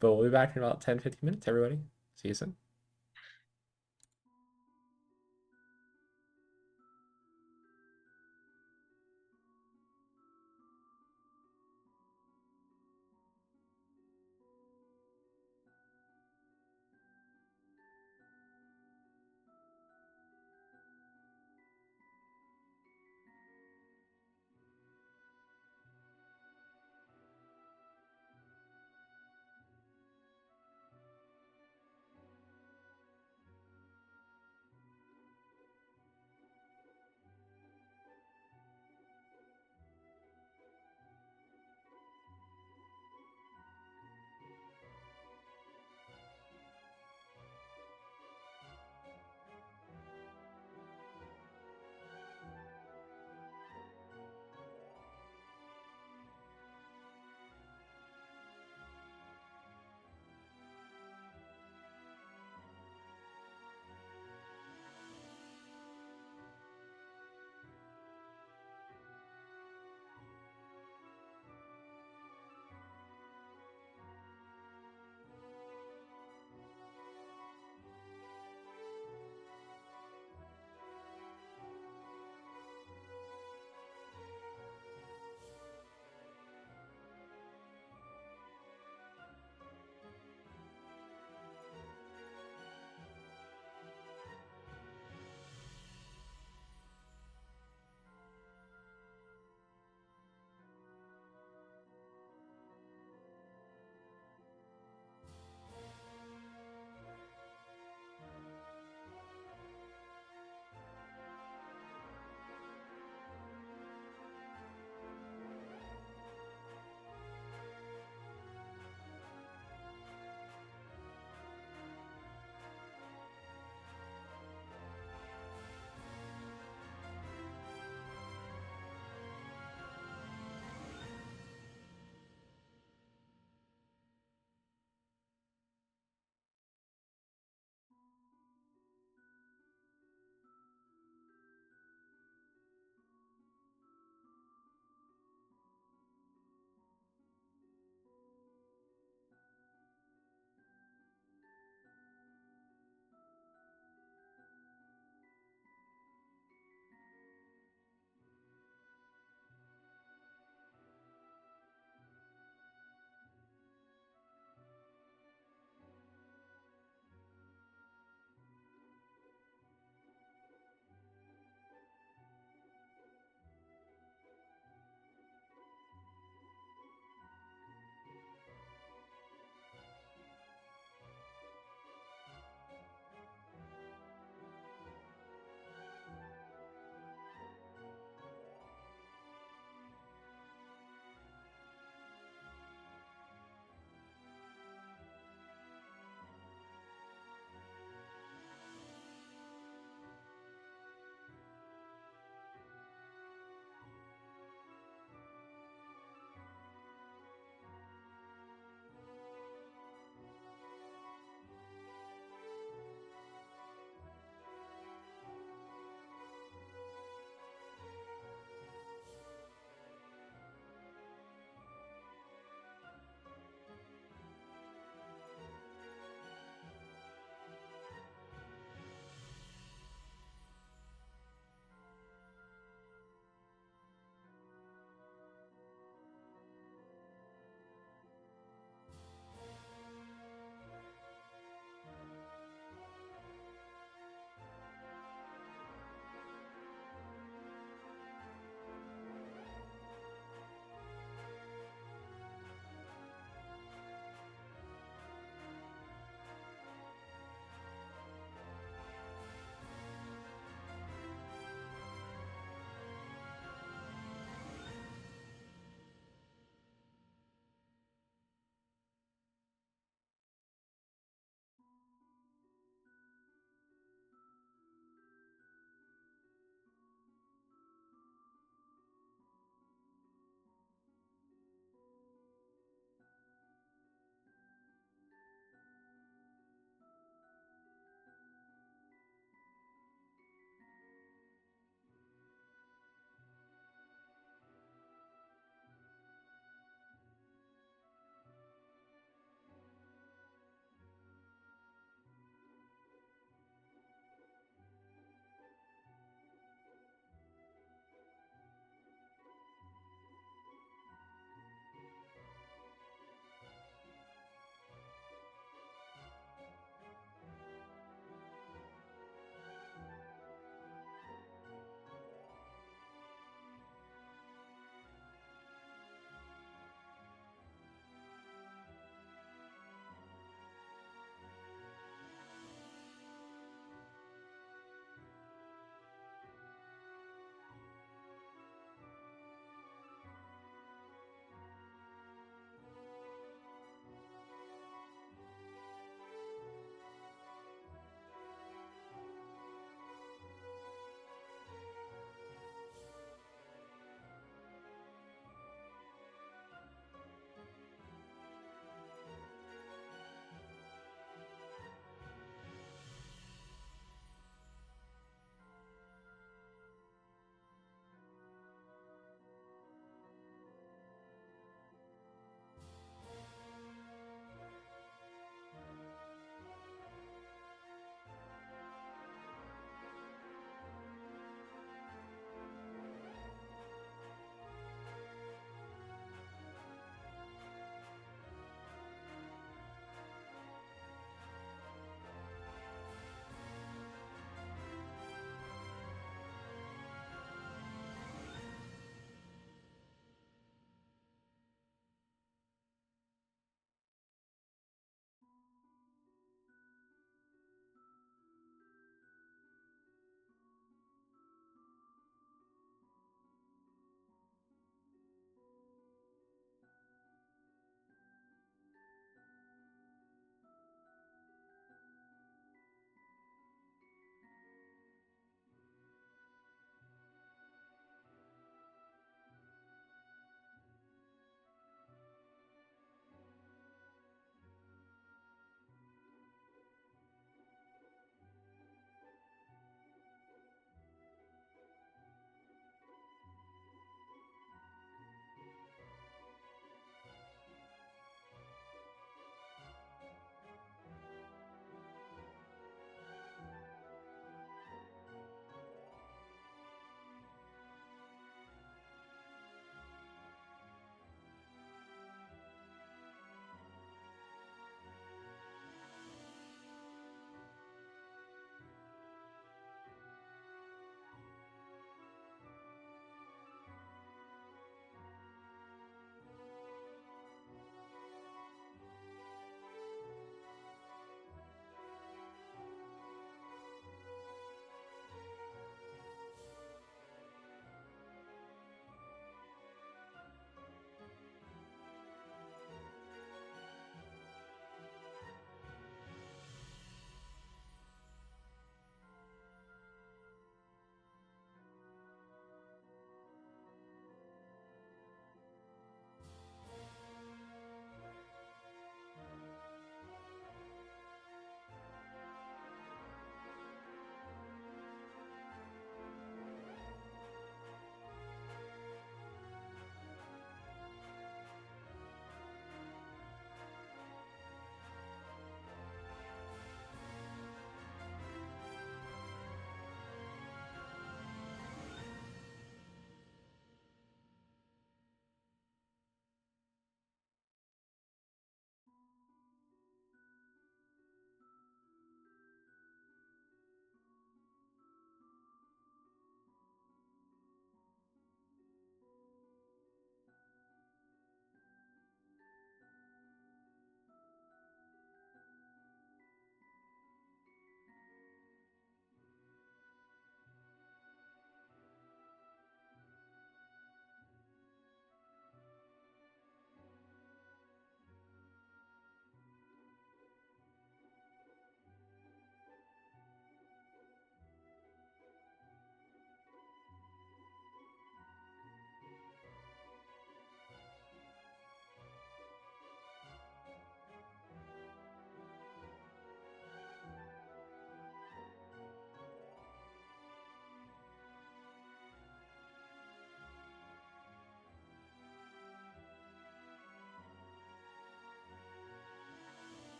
But we'll be back in about 10-15 minutes, everybody. See you soon.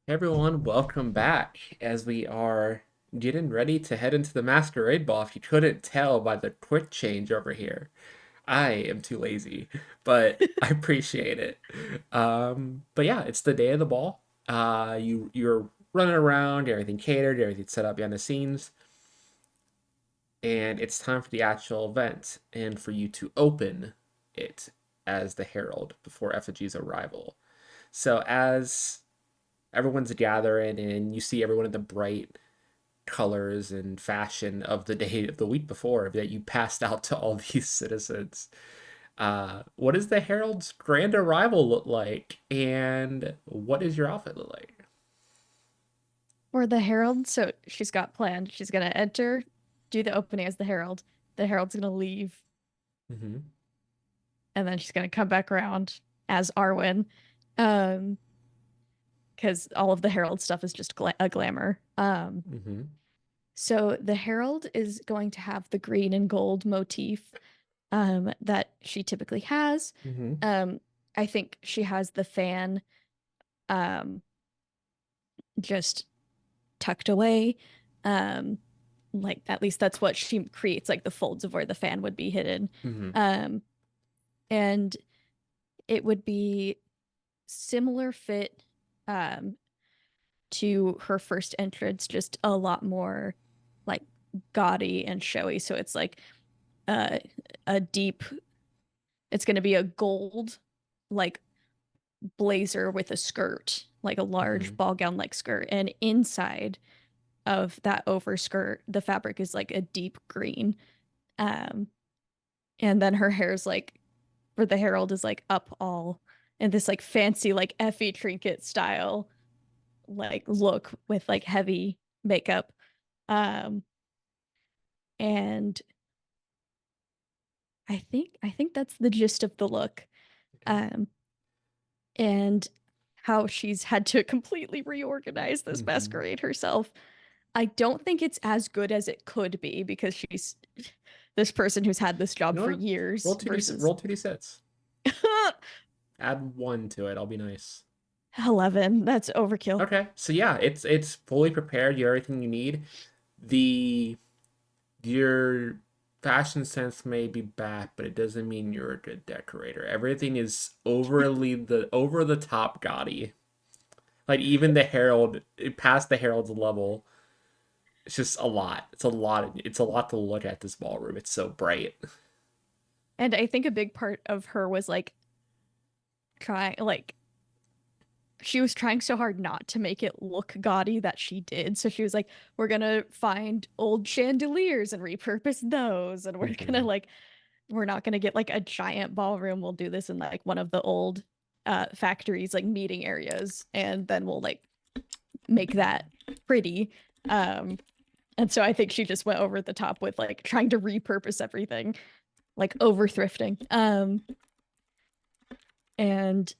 Hey everyone, welcome back as we are getting ready to head into the Masquerade Ball. If you couldn't tell by the quick change over here, I am too lazy, but I appreciate it. But yeah, it's the day of the ball. You're running around, everything catered, everything set up behind the scenes, and it's time for the actual event and for you to open it as the herald before Effigy's arrival. So as everyone's gathering and you see everyone in the bright colors and fashion of the day of the week before that you passed out to all these citizens. What does the Herald's grand arrival look like? And what does your outfit look like? For the Herald, so she's got planned. She's gonna enter, do the opening as the Herald. The Herald's gonna leave, Mm-hmm. and then she's gonna come back around as Arwen. Um, because all of the Herald stuff is just a glamour. Mm-hmm. So the Herald is going to have the green and gold motif that she typically has. Mm-hmm. Um, I think she has the fan um just tucked away. Um, like at least that's what she creates, like the folds of where the fan would be hidden. Mm-hmm. Um, and it would be similar fit um to her first entrance, just a lot more like gaudy and showy. So it's like uh a deep it's gonna be a gold like blazer with a skirt, like a Mm-hmm. large ball gown like skirt. And inside of that overskirt, the fabric is like a deep green. Um, and then her hair's like for the herald is like up all in this like fancy like Effie trinket style like look with like heavy makeup. Um, and I think that's the gist of the look. Okay. Um, and how she's had to completely reorganize this Mm-hmm. masquerade herself. I don't think it's as good as it could be because she's this person who's had this You job know for what? years versus Roll 2d6. Add one to it. I'll be nice. 11. That's overkill. Okay. So yeah, it's fully prepared. You have everything you need. The your fashion sense may be bad, but it doesn't mean you're a good decorator. Everything is over the top gaudy. Like even the herald, past the herald's level, it's just a lot. It's a lot. It's a lot to look at this ballroom. It's so bright. And I think a big part of her was like trying like she was trying so hard not to make it look gaudy that she did. So she was like, we're gonna find old chandeliers and repurpose those. And we're gonna Hmm. like we're not gonna get like a giant ballroom. We'll do this in like one of the old factories, like meeting areas, and then we'll like make that pretty. Um and so I think she just went over the top with like trying to repurpose everything, like over thrifting. And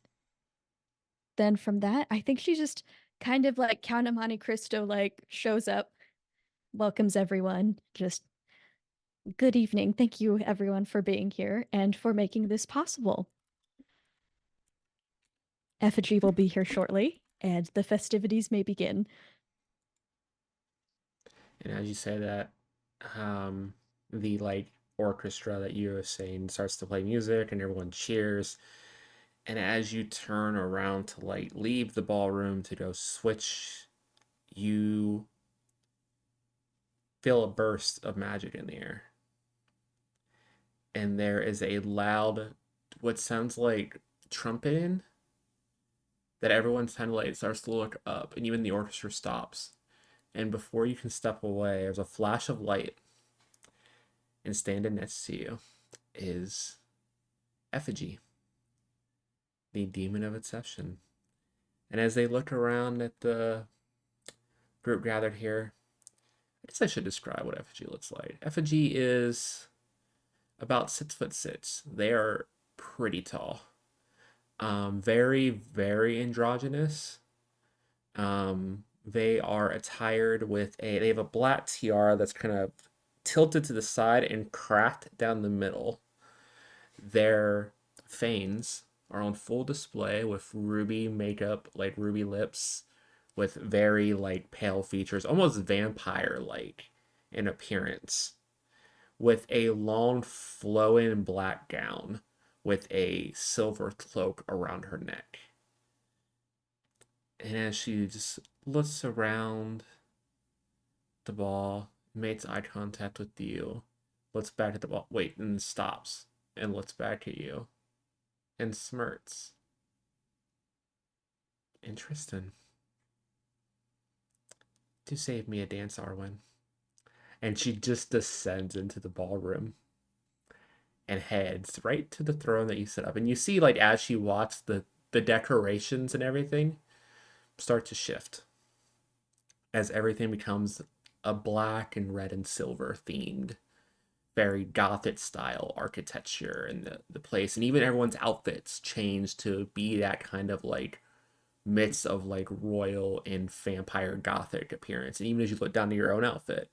then from that, I think she just kind of like Count of Monte Cristo like shows up, welcomes everyone, just good evening. Thank you everyone for being here and for making this possible. Effigy will be here shortly, and the festivities may begin. And as you say that, um, the like orchestra that you were saying starts to play music, and everyone cheers. And as you turn around to like leave the ballroom to go switch, you feel a burst of magic in the air. And there is a loud, what sounds like trumpeting that everyone's kind of like starts to look up, and even the orchestra stops. And before you can step away, there's a flash of light, and standing next to you is Effigy, the demon of Inception. And as they look around at the group gathered here, I guess I should describe what Effigy looks like. Effigy is about 6'6". They are pretty tall. Very, very androgynous. They are attired with they have a black tiara that's kind of tilted to the side and cracked down the middle. Their fangs are on full display with ruby makeup, like ruby lips, with very like pale features, almost vampire like in appearance, with a long flowing black gown with a silver cloak around her neck. And as she just looks around the ball, makes eye contact with you, looks back at the ball, wait, and stops and looks back at you and smirks. Interesting. To save me a dance, Arwen. And she just descends into the ballroom and heads right to the throne that you set up. And you see, like, as she walks, the decorations and everything start to shift as everything becomes a black and red and silver themed, very gothic style architecture in the place. And even everyone's outfits change to be that kind of like mix of like royal and vampire gothic appearance. And even as you look down to your outfit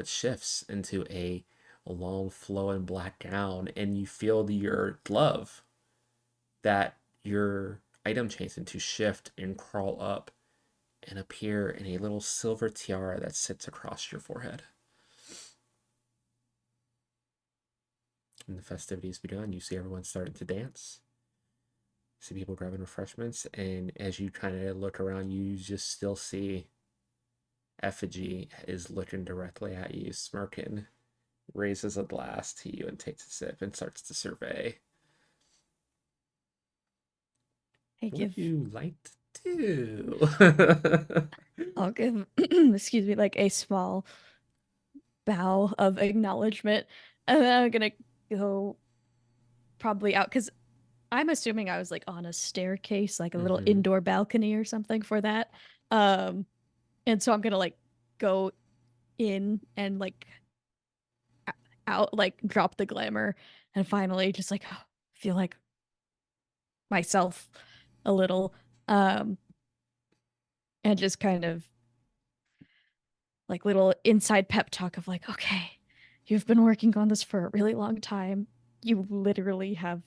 shifts into a long flowing black gown, and you feel your glove that your item chains into shift and crawl up and appear in a little silver tiara that sits across your forehead. And the festivities begun. You see everyone starting to dance. See people grabbing refreshments, and as you kind of look around, you just still see Effigy is looking directly at you, smirking, raises a glass to you and takes a sip and starts to survey. I What give do you like to do? I'll give excuse me, like a small bow of acknowledgement. And then I'm gonna go probably out because I'm assuming I was like on a staircase, like a little Mm-hmm. indoor balcony or something for that. Um, and so I'm gonna like go in and like out, like drop the glamour, and finally just like feel like myself a little, um, and just kind of like little inside pep talk of like, okay, you've been working on this for a really long time. You literally have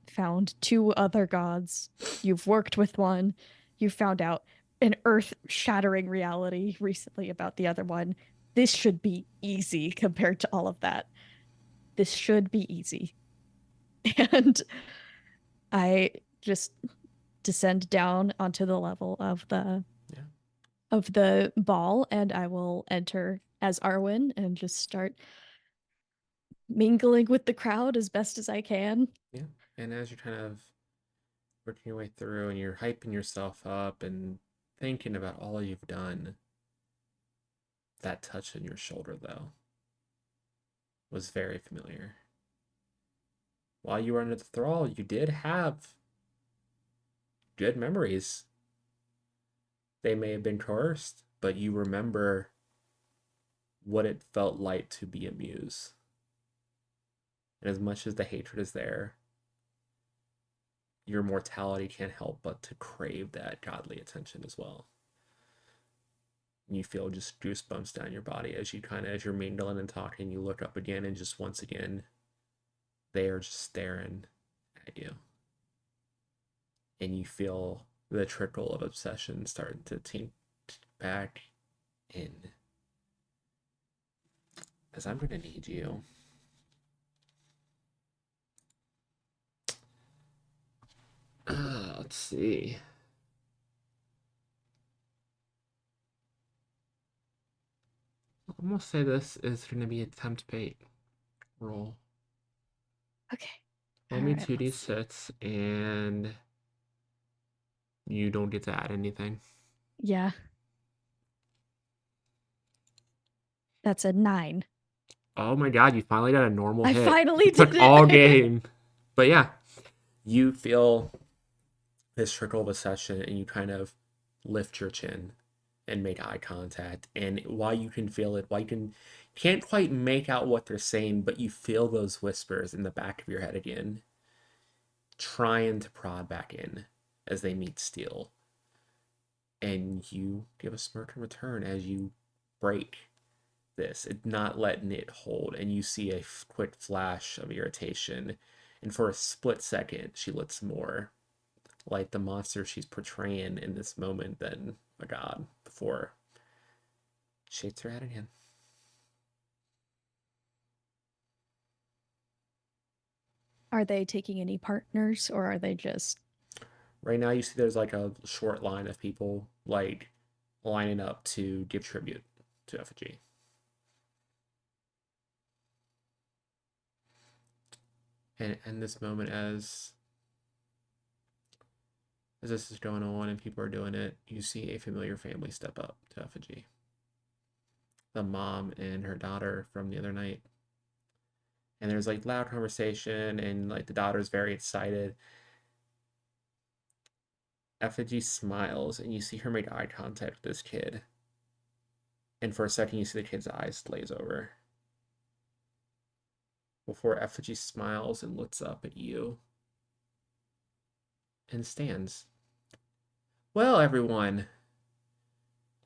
found two other gods. You've worked with one. You found out an earth shattering reality recently about the other one. This should be easy compared to all of that. This should be easy. And I just descend down onto the level Yeah, of the ball, and I will enter as Arwen and just start mingling with the crowd as best as I can. yeah. And as you're kind of working your way through and you're hyping yourself up and thinking about all you've done, that touch on your shoulder, though, was very familiar. While you were under the thrall, you did have good memories. They may have been coerced, but you remember what it felt like to be a muse. And as much as the hatred is there, your mortality can't help but to crave that godly attention as well. And you feel just goosebumps down your body as you kind of, as you're mingling and talking, you look up again, and just once again, they are just staring at you. And you feel the trickle of obsession starting to tink back in. As I'm going to need you. Let's see. I'm going to say this is going to be a tempt bait roll. Okay. Roll All me right, let's see. 2d6, and you don't get to add anything. Yeah, that's a 9. Oh my god, you finally got a normal I hit. finally It took did all it. game. But yeah, you feel this trickle of obsession, and you kind of lift your chin and make eye contact. And while you can feel it, while can't quite make out what they're saying, but you feel those whispers in the back of your head again, trying to prod back in as they meet steel. And you give a smirk in return as you break this, it not letting it hold, and you see a quick flash of irritation, and for a split second she looks more like the monster she's portraying in this moment than a god before she shakes her head again. Are they taking any partners or are they just Right now, you see there's like a short line of people like lining up to give tribute to Effigy. And in this moment, as this is going on and people are doing it, you see a familiar family step up to Effigy. The mom and her daughter from the other night. And there's like loud conversation, and like the daughter's very excited. Effigy smiles, and you see her make eye contact with this kid. And for a second, you see the kid's eyes glaze over before Effigy smiles and looks up at you and stands. Well, everyone,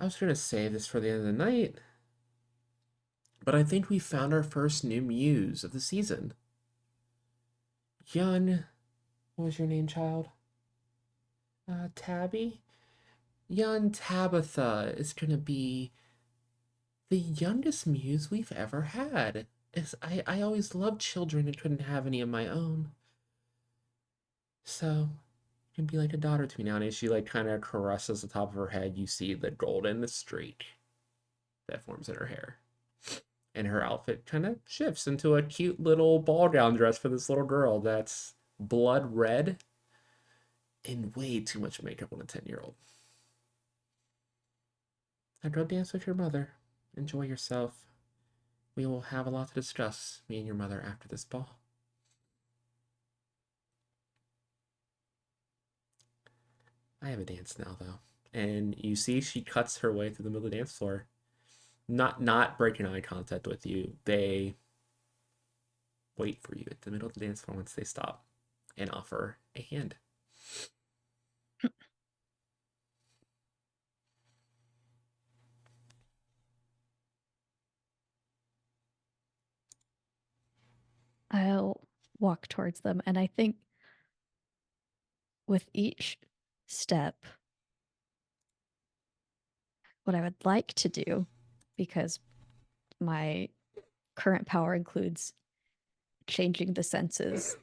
I was going to save this for the end of the night, but I think we found our first new muse of the season. Young, what was your name, child? Tabby? Young Tabitha is going to be the youngest muse we've ever had. I always loved children and couldn't have any of my own. So, you can be like a daughter to me now. And as she like kind of caresses the top of her head, you see the golden streak that forms in her hair. And her outfit kind of shifts into a cute little ball gown dress for this little girl that's blood red and way too much makeup on a 10-year-old. Now go dance with your mother. Enjoy yourself. We will have a lot to discuss, me and your mother, after this ball. I have a dance now, though. And you see she cuts her way through the middle of the dance floor. Not breaking eye contact with you. They wait for you at the middle of the dance floor once they stop and offer a hand. I'll walk towards them and I think with each step what I would like to do because my current power includes changing the senses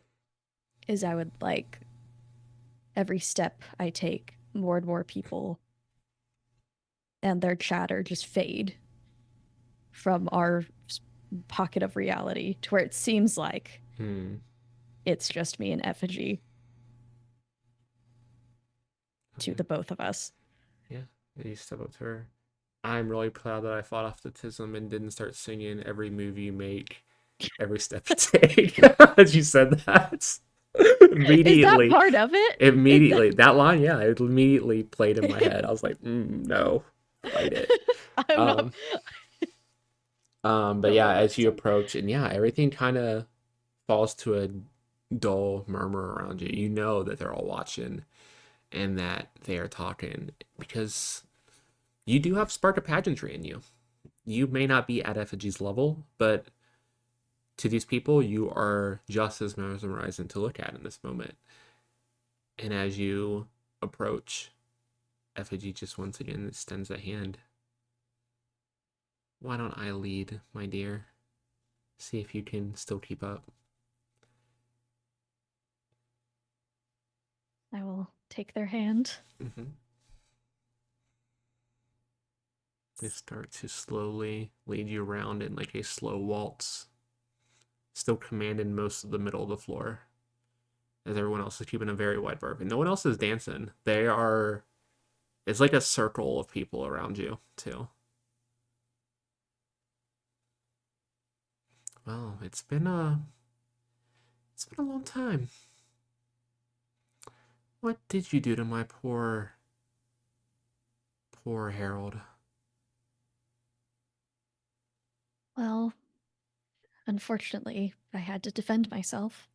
is I would like every step I take more and more people and their chatter just fade from our pocket of reality to where it seems like Hmm. it's just me and Effigy to Okay. the both of us. Yeah. You step up to her. I'm really proud that I fought off the tism and didn't start singing every move you make, every step you take. As you said that. Is that Immediately. part of it? Is that Immediately. That line, yeah, it immediately played in my head. I was like, no, fight it. I'm not Um, but don't yeah, know what as you song. approach, and yeah, everything kind of falls to a dull murmur around you. You know that they're all watching and that they are talking because you do have spark of pageantry in you. You may not be at Effigy's level, but to these people, you are just as mesmerizing to look at in this moment. And as you approach, Effigy just once again extends a hand. Why don't I lead, my dear? See if you can still keep up. I will take their hand. Mm-hmm. They start to slowly lead you around in like a slow waltz, still commanding most of the middle of the floor, as everyone else is keeping a very wide berth. And no one else is dancing. They are. It's like a circle of people around you too. Well, it's been a long time. What did you do to my poor Harold? Well, unfortunately, I had to defend myself.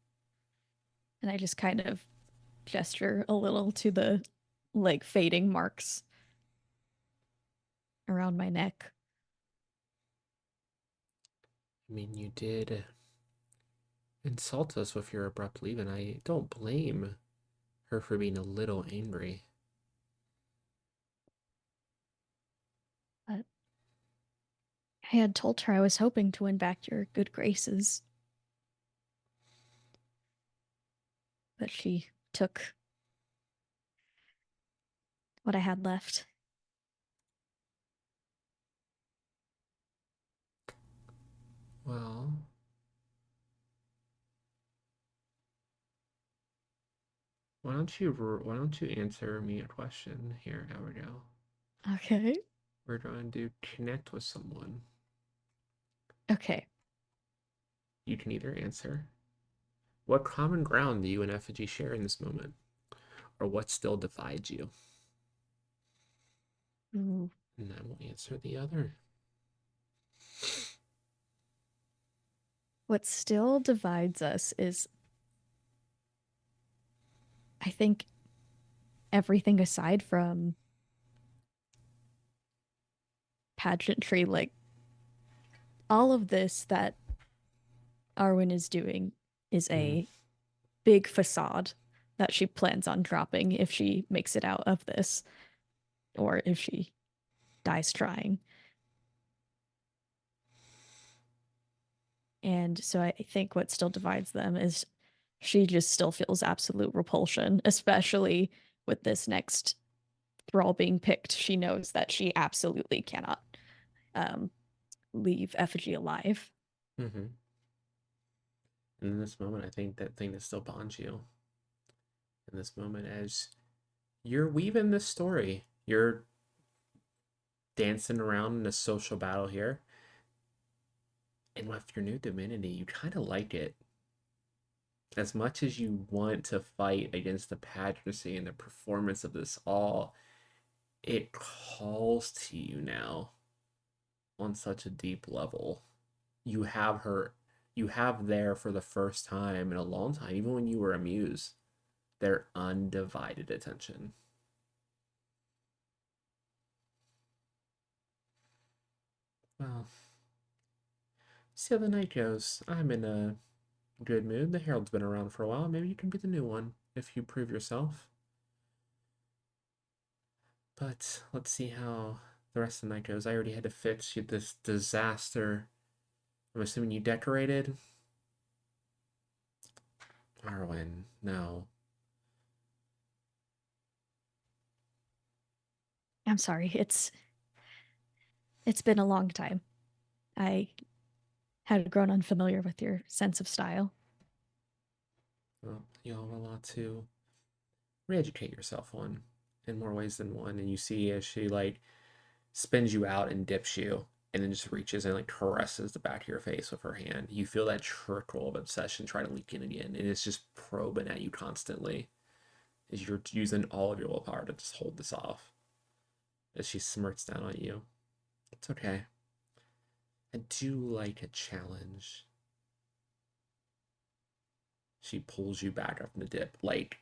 And I just kind of gesture a little to the like fading marks around my neck. I mean, you did insult us with your abrupt leave, and I don't blame her for being a little angry. But I had told her I was hoping to win back your good graces, but she took what I had left. Well, why don't you answer me a question here, Abigail? Okay. We're trying to connect with someone. Okay. You can either answer, what common ground do you and Effigy share in this moment? Or what still divides you? Ooh. And I will answer the other. What still divides us is, I think, everything aside from pageantry, like all of this that Arwen is doing is Mm, a big facade that she plans on dropping if she makes it out of this or if she dies trying. And so I think what still divides them is she just still feels absolute repulsion, especially with this next thrall being picked. She knows that she absolutely cannot um, leave Effigy alive. mm-hmm. And in this moment, I think that thing that still bonds you in this moment as you're weaving this story, you're dancing around in a social battle here. And with your new divinity, you kind of like it. As much as you want to fight against the pageantry and the performance of this all, it calls to you now on such a deep level. You have her, you have there for the first time in a long time, even when you were amused, their undivided attention. Well, see how the night goes. I'm in a good mood. The Herald's been around for a while. Maybe you can be the new one if you prove yourself. But let's see how the rest of the night goes. I already had to fix you this disaster. I'm assuming you decorated? Arwen, no. I'm sorry. It's been a long time. I had grown unfamiliar with your sense of style. Well, you have a lot to re-educate yourself on in more ways than one. And you see as she like spins you out and dips you and then just reaches and like caresses the back of your face with her hand. You feel that trickle of obsession try to leak in again. And it's just probing at you constantly as you're using all of your willpower to just hold this off. As she smirks down on you. It's okay. I do like a challenge. She pulls you back up in the dip, like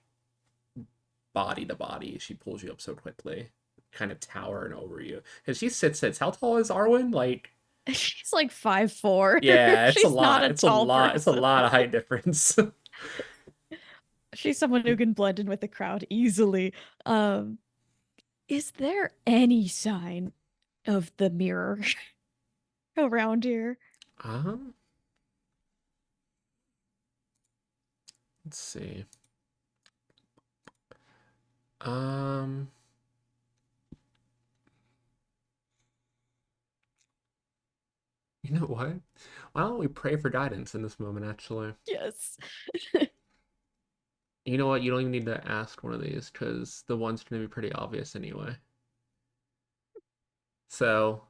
body to body. She pulls you up so quickly, kind of towering over you. Because she sits. How tall is Arwen? Like, She's like 5'4". yeah, it's a She's not lot. a It's a tall lot. It's a person. lot of height difference. She's someone who can blend in with the crowd easily. Um, is there any sign of the mirror around here? um, let's see. Um, you know what? Why don't we pray for guidance in this moment? Actually, Yes. you know what? You don't even need to ask one of these because the one's going to be pretty obvious anyway. So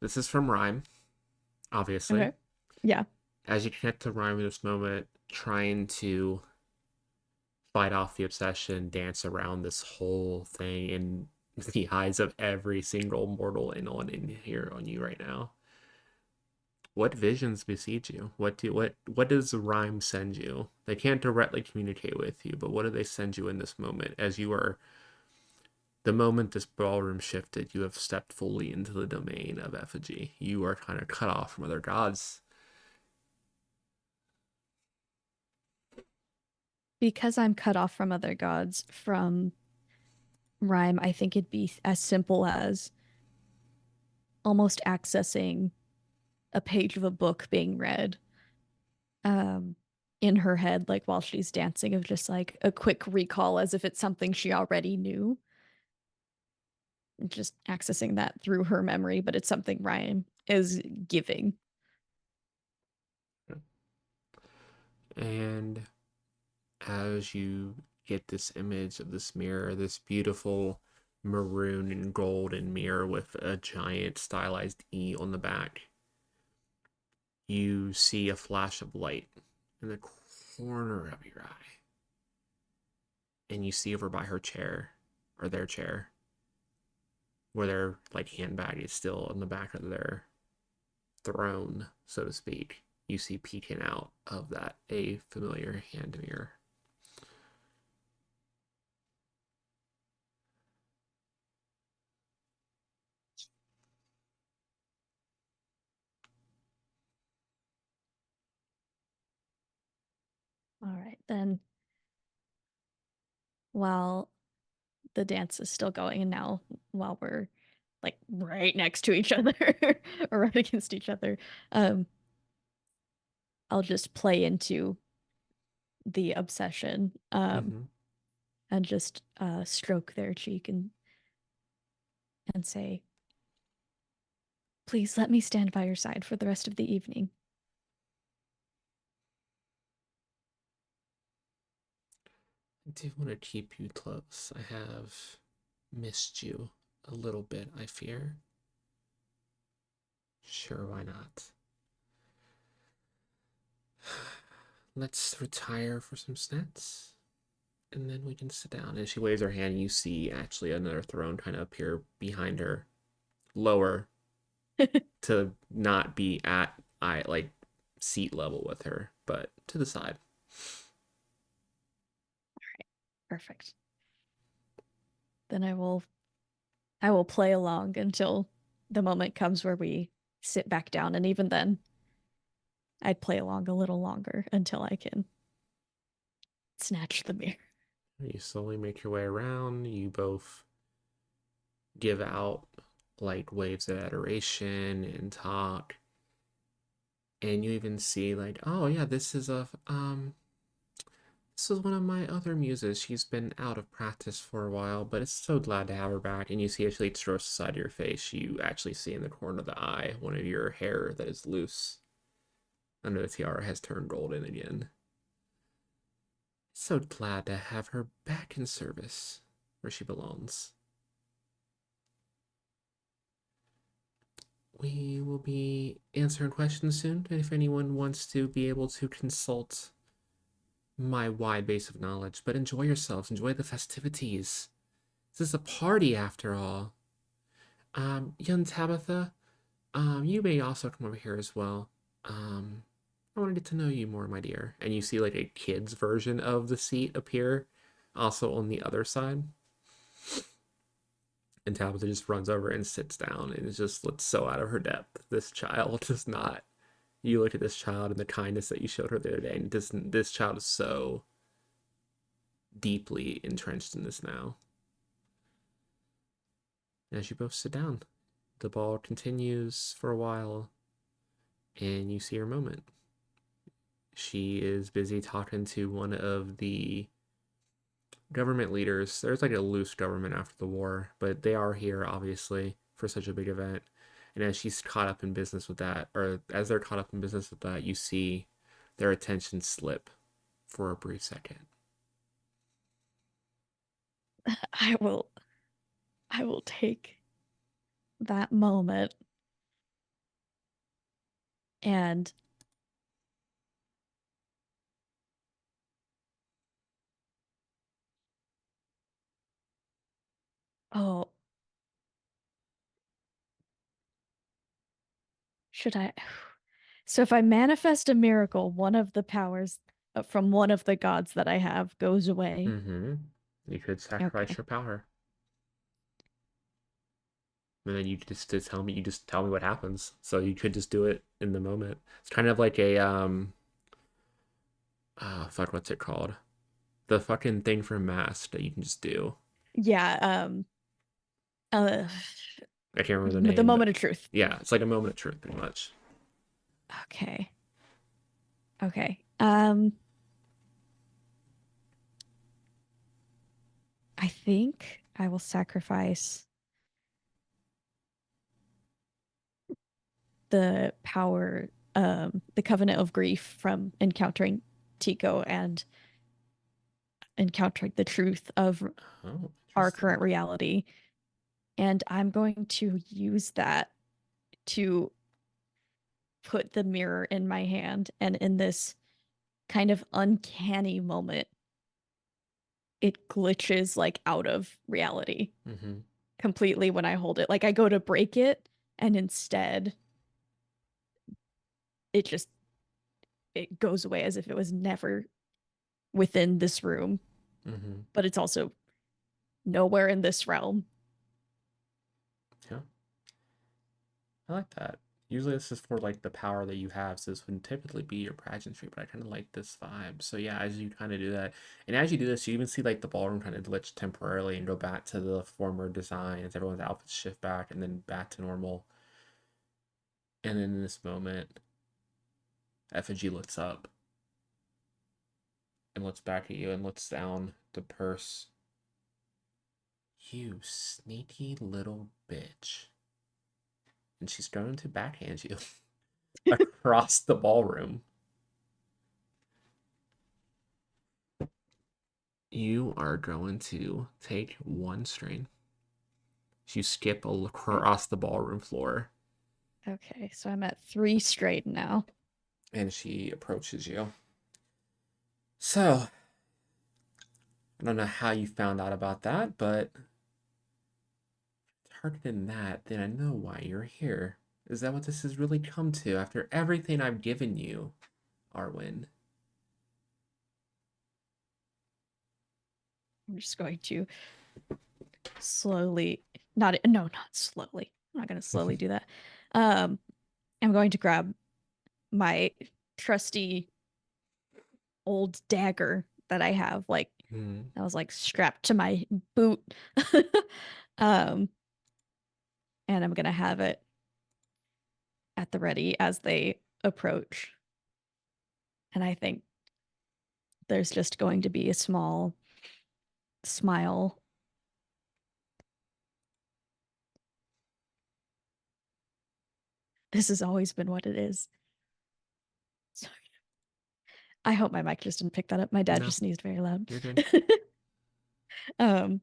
this is from Rhyme, obviously. Okay. Yeah. As you connect to Rhyme in this moment, trying to fight off the obsession, dance around this whole thing in the eyes of every single mortal and on in here on you right now. What visions besiege you? What does Rhyme send you? They can't directly communicate with you, but what do they send you in this moment as you are the moment this ballroom shifted, you have stepped fully into the domain of effigy. You are kind of cut off from other gods. Because I'm cut off from other gods from rhyme, I think it'd be as simple as almost accessing a page of a book being read um in her head, like while she's dancing, of just like a quick recall as if it's something she already knew, and just accessing that through her memory, but it's something Ryan is giving. And as you get this image of this mirror, this beautiful maroon and golden mirror with a giant stylized E on the back, you see a flash of light in the corner of your eye. And you see over by her chair, or their chair, where their like handbag is still in the back of their throne, so to speak. You see peeking out of that a familiar hand mirror. All right, then while the dance is still going, and now while we're like right next to each other or right against each other, um, I'll just play into the obsession Mm-hmm. and just stroke their cheek and say, "Please let me stand by your side for the rest of the evening." I do want to keep you close. I have missed you a little bit, I fear. Sure, why not? Let's retire for some snacks, and then we can sit down. And she waves her hand, and you see actually another throne kind of appear behind her, lower to not be at eye like seat level with her, but to the side. Perfect. Then I will play along until the moment comes where we sit back down, and even then I'd play along a little longer until I can snatch the mirror. You slowly make your way around. You both give out like waves of adoration and talk, and you even see like, oh yeah, this is one of my other muses. She's been out of practice for a while, but it's so glad to have her back. And you see actually strokes the side of your face. You actually see in the corner of the eye one of your hair that is loose under the tiara has turned golden again. So glad to have her back in service where she belongs. We will be answering questions soon. If anyone wants to be able to consult my wide base of knowledge, but enjoy yourselves, enjoy the festivities. This is a party after all. Young Tabitha, you may also come over here as well. I want to get to know you more, my dear. And you see like a kid's version of the seat appear, also on the other side. And Tabitha just runs over and sits down and is just looks so out of her depth. This child does not. You look at this child and the kindness that you showed her the other day, and this child is so deeply entrenched in this now. As you both sit down, the ball continues for a while, and you see her moment. She is busy talking to one of the government leaders. There's like a loose government after the war, but they are here obviously for such a big event. And as she's caught up in business with that, or as they're caught up in business with that, you see their attention slip for a brief second. I will I will take that moment and oh, should I so if I manifest a miracle, one of the powers from one of the gods that I have goes away. Mm-hmm. You could sacrifice Okay. your power. And then you just tell me what happens. So you could just do it in the moment. It's kind of like a fuck, what's it called? The fucking thing from Mask that you can just do. Yeah, uh I can't remember the the name, but moment of truth. yeah, it's like a moment of truth, pretty much. Okay. Okay. I think I will sacrifice the power, the covenant of grief from encountering Tico and encountering the truth of Oh, our interesting. current reality. And I'm going to use that to put the mirror in my hand. And in this kind of uncanny moment, it glitches like out of reality Mm-hmm. completely when I hold it. Like I go to break it, and instead it just it goes away as if it was never within this room, Mm-hmm. but it's also nowhere in this realm. Yeah, I like that. Usually this is for like the power that you have, so this wouldn't typically be your pageantry, but I kind of like this vibe. So yeah, as you kind of do that, and as you do this, you even see like the ballroom kind of glitch temporarily and go back to the former design as everyone's outfits shift back and then back to normal. And then in this moment, Effigy looks up and looks back at you and looks down the purse. You sneaky little bitch. And she's going to backhand you across the ballroom. You are going to take one strain. You skip Right. across the ballroom floor, Okay, so I'm at 3 straight now. and she approaches you. So, I don't know how you found out about that, but targeting that, then I know why you're here. Is that what this has really come to after everything I've given you, Arwen? I'm just going to slowly, not no, not slowly. I'm not going to slowly do that. Um, I'm going to grab my trusty old dagger that I have, like Hmm. that was like strapped to my boot. um, and I'm gonna have it at the ready as they approach. And I think there's just going to be a small smile. This has always been what it is. Sorry. I hope my mic just didn't pick that up. My dad No, just sneezed very loud. you're good. um,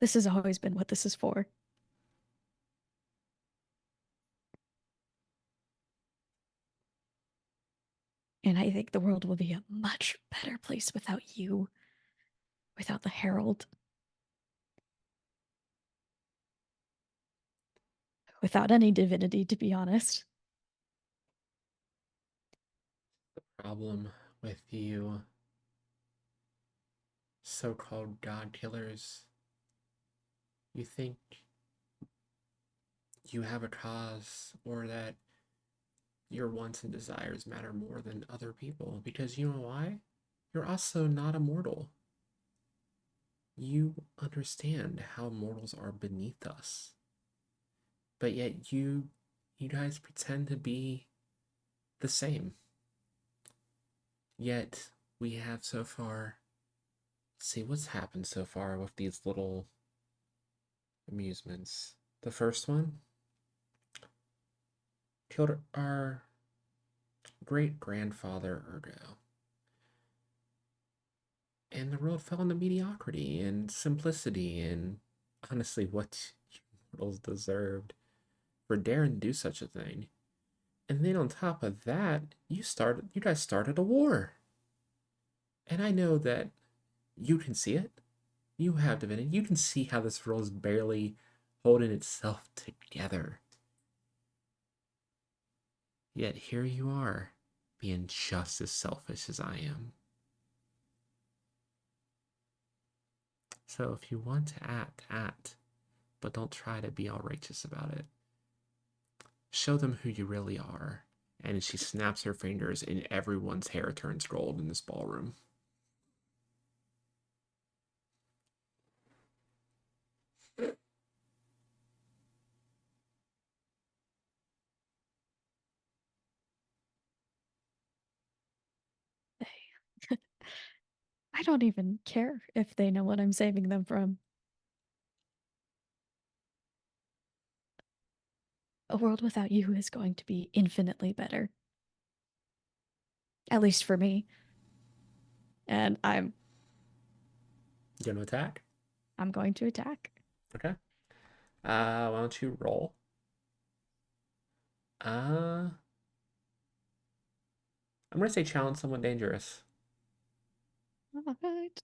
this has always been what this is for. And I think the world will be a much better place without you, without the Herald, without any divinity, to be honest. Problem with you so-called god killers. You think you have a cause or that your wants and desires matter more than other people because you know why? You're also not immortal. You understand how mortals are beneath us. But yet you guys pretend to be the same. Yet we have so far see what's happened so far with these little amusements. The first one killed our great grandfather Ergo. And the world fell into mediocrity and simplicity and honestly what you mortals deserved for daring to do such a thing. And then on top of that, you guys started a war. And I know that you can see it. You have divinity. You can see how this world is barely holding itself together. Yet here you are, being just as selfish as I am. So if you want to act, but don't try to be all righteous about it. Show them who you really are. And she snaps her fingers, and everyone's hair turns gold in this ballroom. I don't even care if they know what I'm saving them from. A world without you is going to be infinitely better. At least for me. And You gonna attack? I'm going to attack. Okay. Why don't you roll? Uh, I'm gonna say challenge someone dangerous. All right.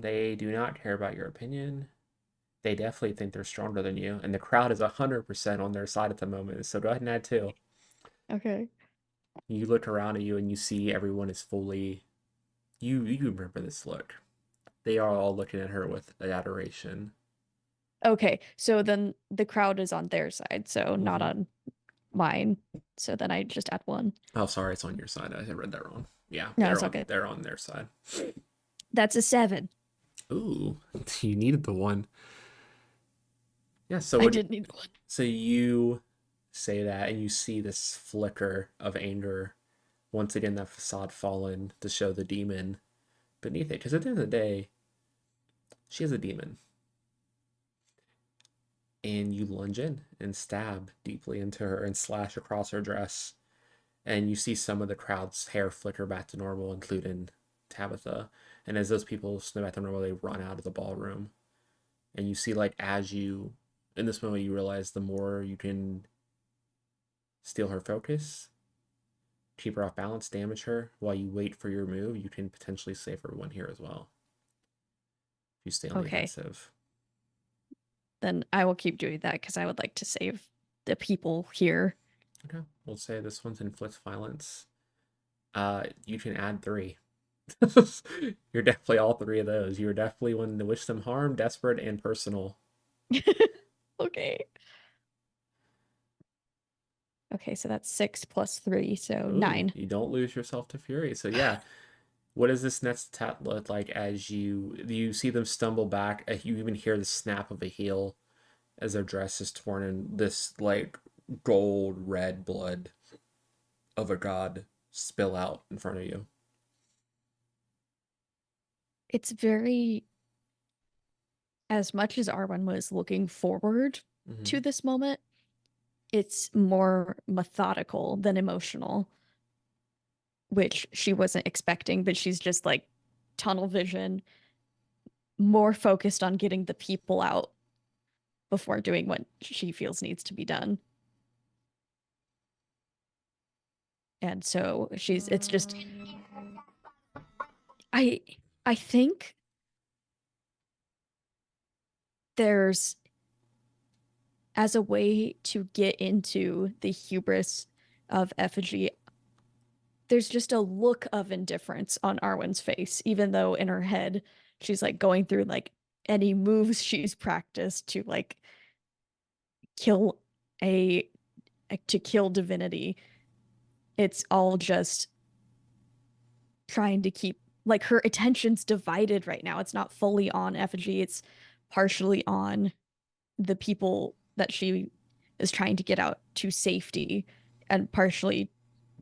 They do not care about your opinion. They definitely think they're stronger than you, and the crowd is 100% on their side at the moment. So go ahead and add two. Okay. You look around at you and you see everyone is fully. You remember this look. They are all looking at her with adoration. Okay. So then the crowd is on their side, so not Mm-hmm. on mine. So then I just add one. Oh, sorry, it's on your side. I read that wrong. Yeah, No, they're it's on okay. they're on their side. That's a 7. Ooh, you needed the one. Yeah. I didn't need one. So you say that, and you see this flicker of anger. Once again, that facade fallen to show the demon beneath it. Because at the end of the day, she is a demon. And you lunge in and stab deeply into her and slash across her dress. And you see some of the crowd's hair flicker back to normal, including Tabitha. And as those people snap back to normal, they run out of the ballroom. And you see, like, as you, in this moment, you realize the more you can steal her focus, keep her off balance, damage her while you wait for your move, you can potentially save everyone here as well. If you stay on the Okay. offensive. Then I will keep doing that because I would like to save the people here. Okay. We'll say this one's inflicts violence. You can add three. You're definitely all three of those. You're definitely one to wish them harm, desperate, and personal. Okay. Okay, so that's 6 plus 3, so Ooh, 9. you don't lose yourself to fury. So yeah, what does this next attack look like as you see them stumble back? You even hear the snap of a heel as their dress is torn, and this like gold red blood of a god spill out in front of you. It's very, as much as Arwen was looking forward Mm-hmm. to this moment, it's more methodical than emotional, which she wasn't expecting, but she's just like tunnel vision, more focused on getting the people out before doing what she feels needs to be done. And so it's just, I, I think there's, as a way to get into the hubris of effigy, there's just a look of indifference on Arwen's face, even though in her head she's like going through like any moves she's practiced to like kill a to kill divinity. It's all just trying to keep like her attention's divided right now. It's not fully on effigy, it's partially on the people that she is trying to get out to safety, and partially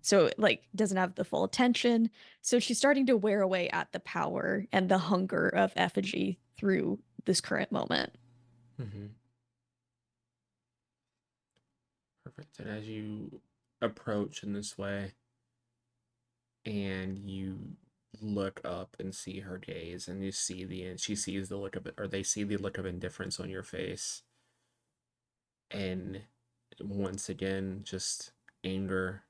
so like doesn't have the full attention. So she's starting to wear away at the power and the hunger of effigy through this current moment. Mm-hmm. Perfect. And as you approach in this way, and you look up and see her gaze, and you see she sees the look of it, or they see the look of indifference on your face, and once again, just anger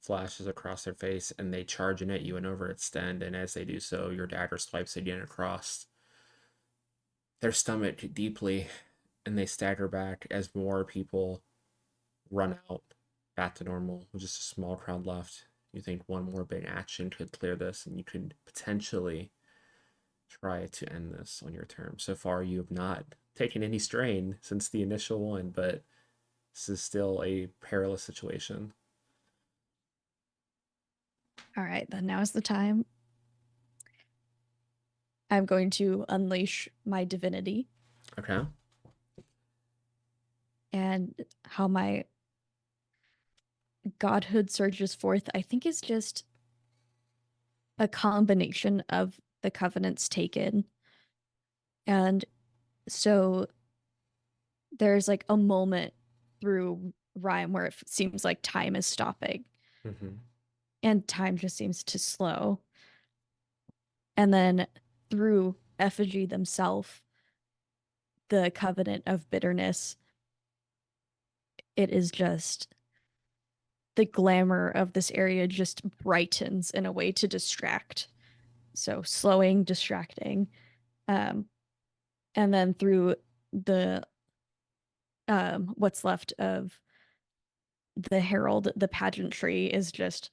flashes across their face, and they charge in at you and overextend. And as they do so, your dagger swipes again across their stomach deeply, and they stagger back as more people run out back to normal with just a small crowd left. You think one more big action could clear this, and you could potentially try to end this on your terms. So far, you have not taken any strain since the initial one, but this is still a perilous situation. All right, then now's the time. I'm going to unleash my divinity, Okay. and how my godhood surges forth, I think, is just a combination of the covenants taken. And so there's like a moment through rhyme where it seems like time is stopping Mm-hmm. and time just seems to slow. And then through effigy themselves, the covenant of bitterness, it is just the glamour of this area just brightens in a way to distract. So slowing, distracting. Um, and then through the what's left of the herald, the pageantry is just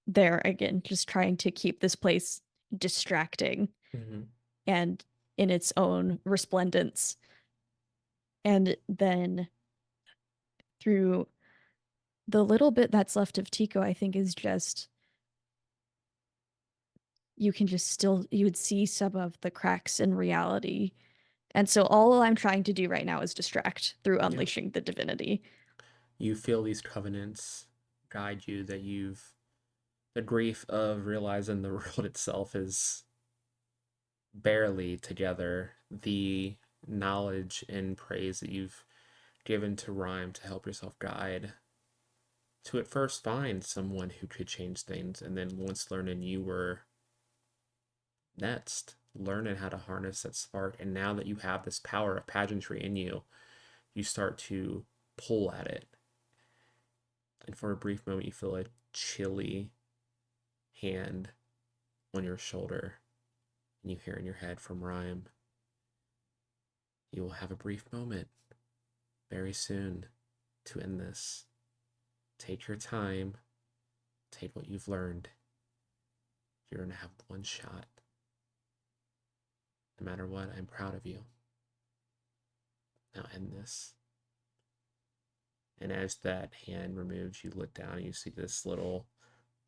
there again, just trying to keep this place distracting Mm-hmm. and in its own resplendence. And then through the little bit that's left of Tico, I think is just you can just still you would see some of the cracks in reality. And so all I'm trying to do right now is distract through Yeah. unleashing the divinity. You feel these covenants guide you, that you've the grief of realizing the world itself is barely together, the knowledge and praise that you've given to rhyme to help yourself guide to at first find someone who could change things, and then once learning you were next, learning how to harness that spark, and now that you have this power of pageantry in you, you start to pull at it, and for a brief moment you feel a chilly hand on your shoulder, and you hear in your head from rhyme, you will have a brief moment very soon to end this. Take your time, take what you've learned. You're gonna have one shot. No matter what, I'm proud of you. Now end this. And as that hand removes, you look down and you see this little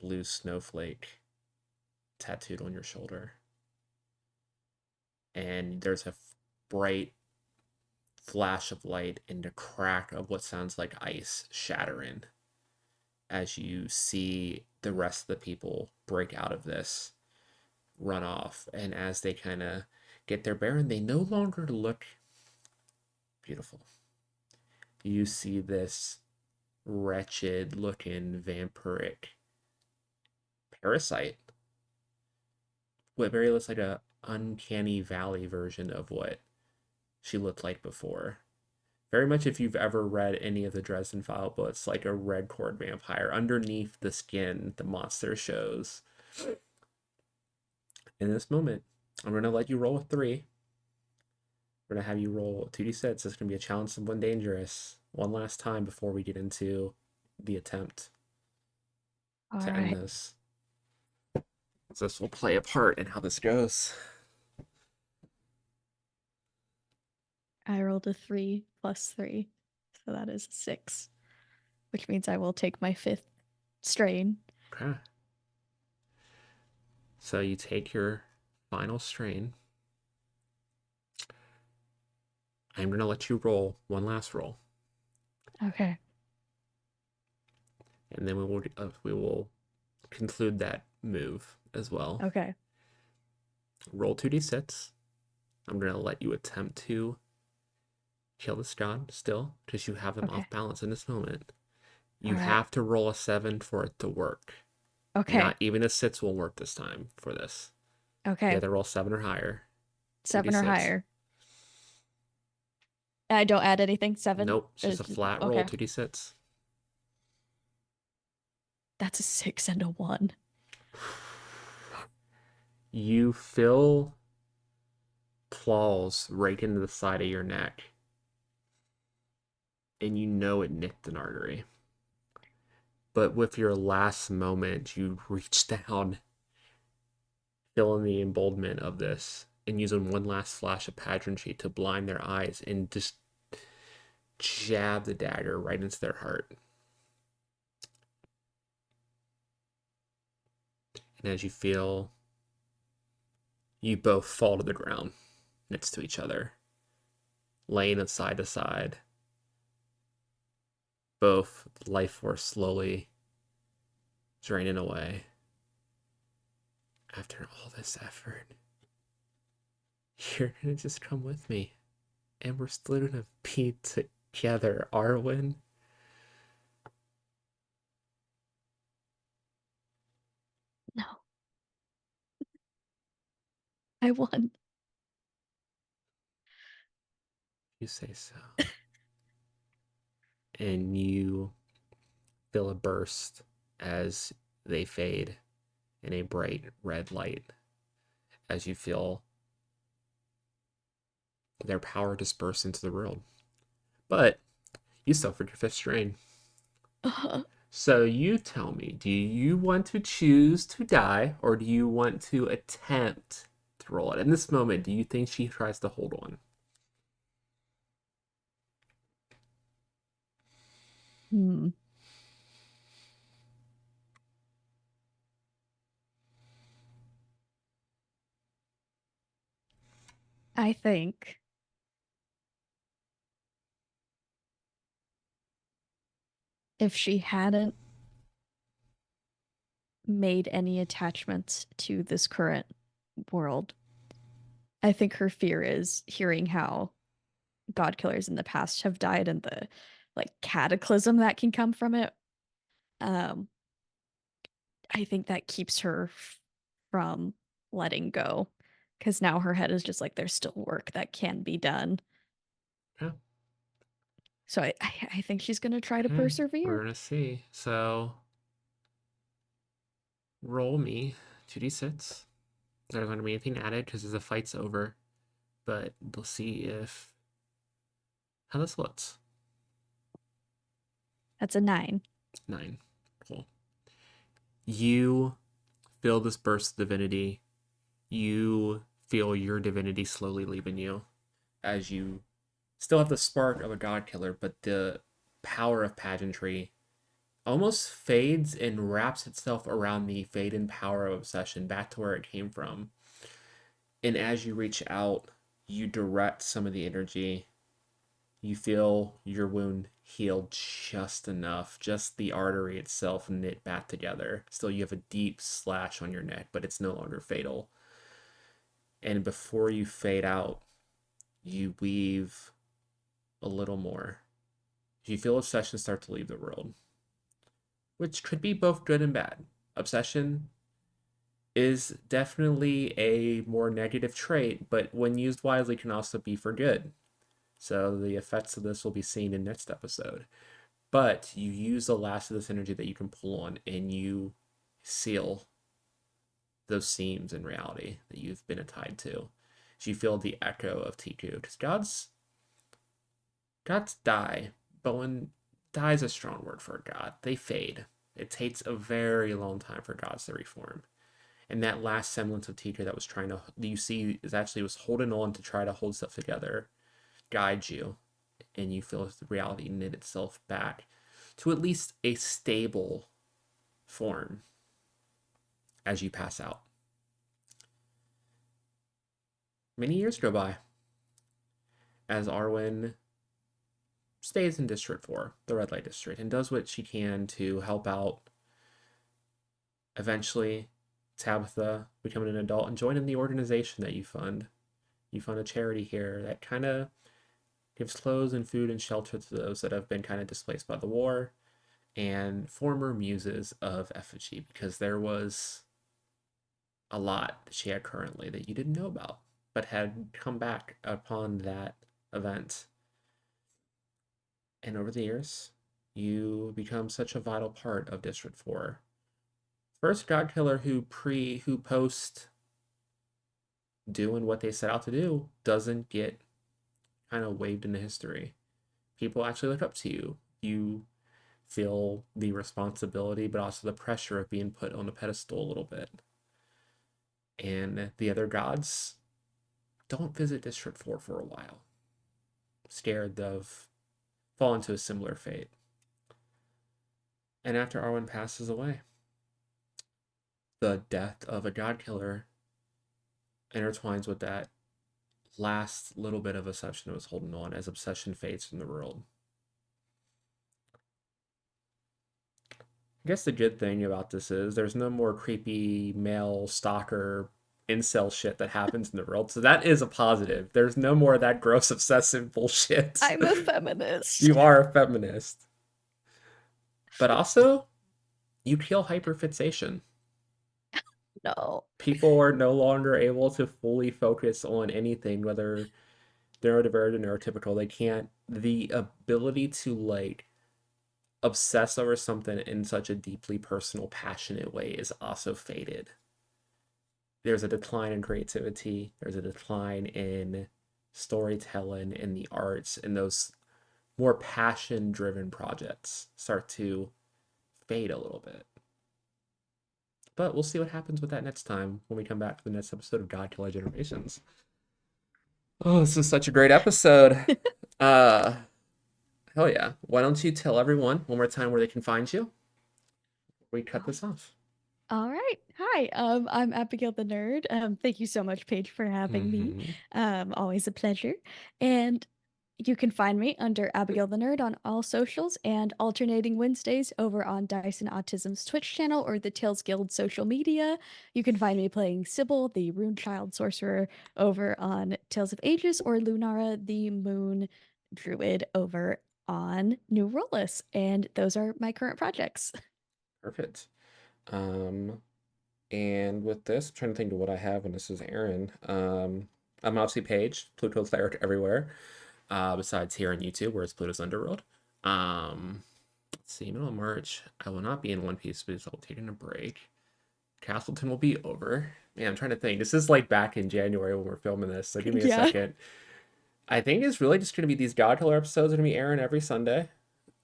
blue snowflake tattooed on your shoulder. And there's a bright flash of light and the crack of what sounds like ice shattering as you see the rest of the people break out of this, run off. And as they kind of get their bearing, they no longer look beautiful. You see this wretched looking vampiric parasite, what very looks like a uncanny valley version of what she looked like before. Very much if you've ever read any of the Dresden File books, like a red cord vampire. Underneath the skin, the monster shows. In this moment, I'm going to let you roll a 3. We're going to have you roll 2d6. It's going to be a challenge, someone dangerous. One last time before we get into the attempt All to end right. this. So this will play a part in how this goes. I rolled a 3 + 3. So that is a 6, which means I will take my fifth strain. Okay. So you take your final strain. I'm going to let you roll one last roll. Okay. And then we will conclude that move as well. Okay. Roll 2d6. I'm going to let you attempt to kill this god still, because you have them Okay. off balance in this moment. All You right. have to roll a 7 for it to work. Not Okay. even a 6 will work this time for this. You have Okay. to roll 7 or higher. 7 or 2d6. higher. I don't add anything. 7. Nope, it's just a flat roll Okay. 2d6. That's a 6 and a 1. You feel claws rake into the side of your neck, and you know it nicked an artery. But with your last moment, you reach down, feeling the emboldenment of this, and using one last flash of pageantry to blind their eyes and just jab the dagger right into their heart. And as you feel, you both fall to the ground next to each other, laying side to side, both life force slowly draining away. After all this effort, you're gonna just come with me, and we're still gonna be together, Arwen. No, I won. You say so. And you feel a burst as they fade in a bright red light, as you feel their power disperse into the world. But you suffered your fifth strain. So you tell me, do you want to choose to die or do you want to attempt to roll it? In this moment, do you think she tries to hold on? Hmm. I think if she hadn't made any attachments to this current world, I think her fear is hearing how god killers in the past have died and the like cataclysm that can come from it. Um, I think that keeps her from letting go because now her head is just like there's still work that can be done. Yeah. So I think she's gonna try to Okay. We're persevere. gonna see. So roll me 2d6. There's going to be anything added because the fight's over. But we'll see if how this looks. That's a 9. 9. Cool. You feel this burst of divinity. You feel your divinity slowly leaving you as you still have the spark of a god killer, but the power of pageantry almost fades and wraps itself around the fade and power of obsession back to where it came from. And as you reach out, you direct some of the energy. You feel your wound healed just enough, just the artery itself knit back together. Still, you have a deep slash on your neck, but it's no longer fatal. And before you fade out, you weave a little more. You feel obsession start to leave the world, which could be both good and bad. Obsession is definitely a more negative trait, but when used wisely, can also be for good. So the effects of this will be seen in next episode. But you use the last of this energy that you can pull on, and you seal those seams in reality that you've been tied to. So you feel the echo of Tiku, because gods die, but when die is a strong word for a god, they fade. It takes a very long time for gods to reform. And that last semblance of Tiku that was trying to, you see, is actually was holding on to try to hold stuff together, guides you, and you feel the reality knit itself back to at least a stable form as you pass out. Many years go by as Arwen stays in District 4, the Red Light District, and does what she can to help out. Eventually, Tabitha becoming an adult and joining the organization that you fund. You fund a charity here that kind of gives clothes and food and shelter to those that have been kind of displaced by the war and former muses of effigy, because there was a lot that she had currently that you didn't know about, but had come back upon that event. And over the years, you become such a vital part of District 4. First God Killer who post doing what they set out to do doesn't get kind of waved into history. People actually look up to you. You feel the responsibility, but also the pressure of being put on a pedestal a little bit. And the other gods don't visit District 4 for a while, scared of falling to a similar fate. And after Arwen passes away, the death of a god killer intertwines with that last little bit of obsession it was holding on as obsession fades from the world. I guess the good thing about this is there's no more creepy male stalker incel shit that happens in the world. So that is a positive. There's no more of that gross obsessive bullshit. I'm a feminist. You are a feminist. But also, you kill hyperfixation. No. People are no longer able to fully focus on anything, whether neurodivergent or neurotypical. They can't. The ability to like obsess over something in such a deeply personal, passionate way is also faded. There's a decline in creativity, there's a decline in storytelling, in the arts, and those more passion driven projects start to fade a little bit. But we'll see what happens with that next time when we come back to the next episode of GodKiller Generations. Oh, this is such a great episode. Uh Hell yeah. Why don't you tell everyone one more time where they can find you? We cut this off. All right. Hi, I'm Abigail the Nerd. Thank you so much, Paige, for having me. Mm-hmm. Always a pleasure. And you can find me under Abigail the Nerd on all socials and alternating Wednesdays over on Dyson Autism's Twitch channel or the Tales Guild social media. You can find me playing Sybil, the Rune Child Sorcerer, over on Tales of Ages, or Lunara, the Moon Druid, over on New Rollis. And those are my current projects. Perfect. Um, and with this, I'm trying to think of what I have when this is Aaron. I'm obviously Paige, Pluto's Cleric everywhere. Besides here on YouTube, where it's Pluto's Underworld. Let's see, middle of March, I will not be in One Piece because I'll be taking a break. Castleton will be over. Man, I'm trying to think. This is like back in January when we're filming this, so give me a Yeah. second. I think it's really just going to be these God Killer episodes are going to be airing every Sunday,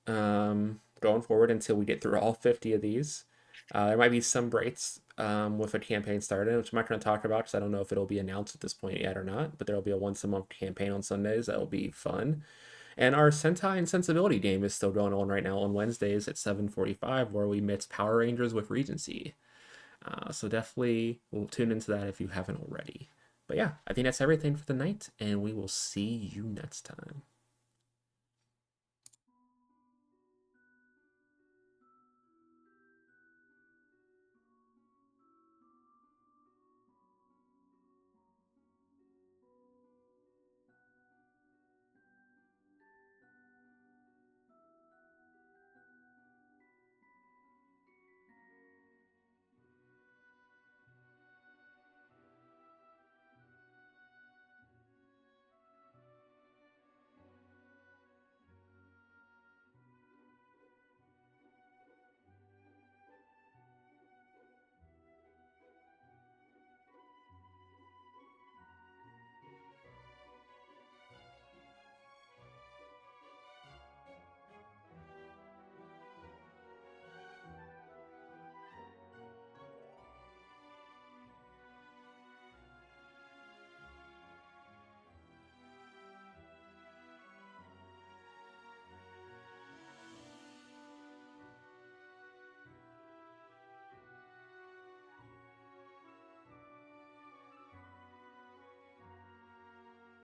going forward until we get through all 50 of these. There might be some breaks with a campaign started, which I'm not going to talk about because I don't know if it'll be announced at this point yet or not. But there'll be a once a month campaign on Sundays that'll be fun. And our Sentai and Sensibility game is still going on right now on Wednesdays at 7:45, where we mix Power Rangers with Regency. So definitely we'll tune into that if you haven't already. But yeah, I think that's everything for the night, and we will see you next time.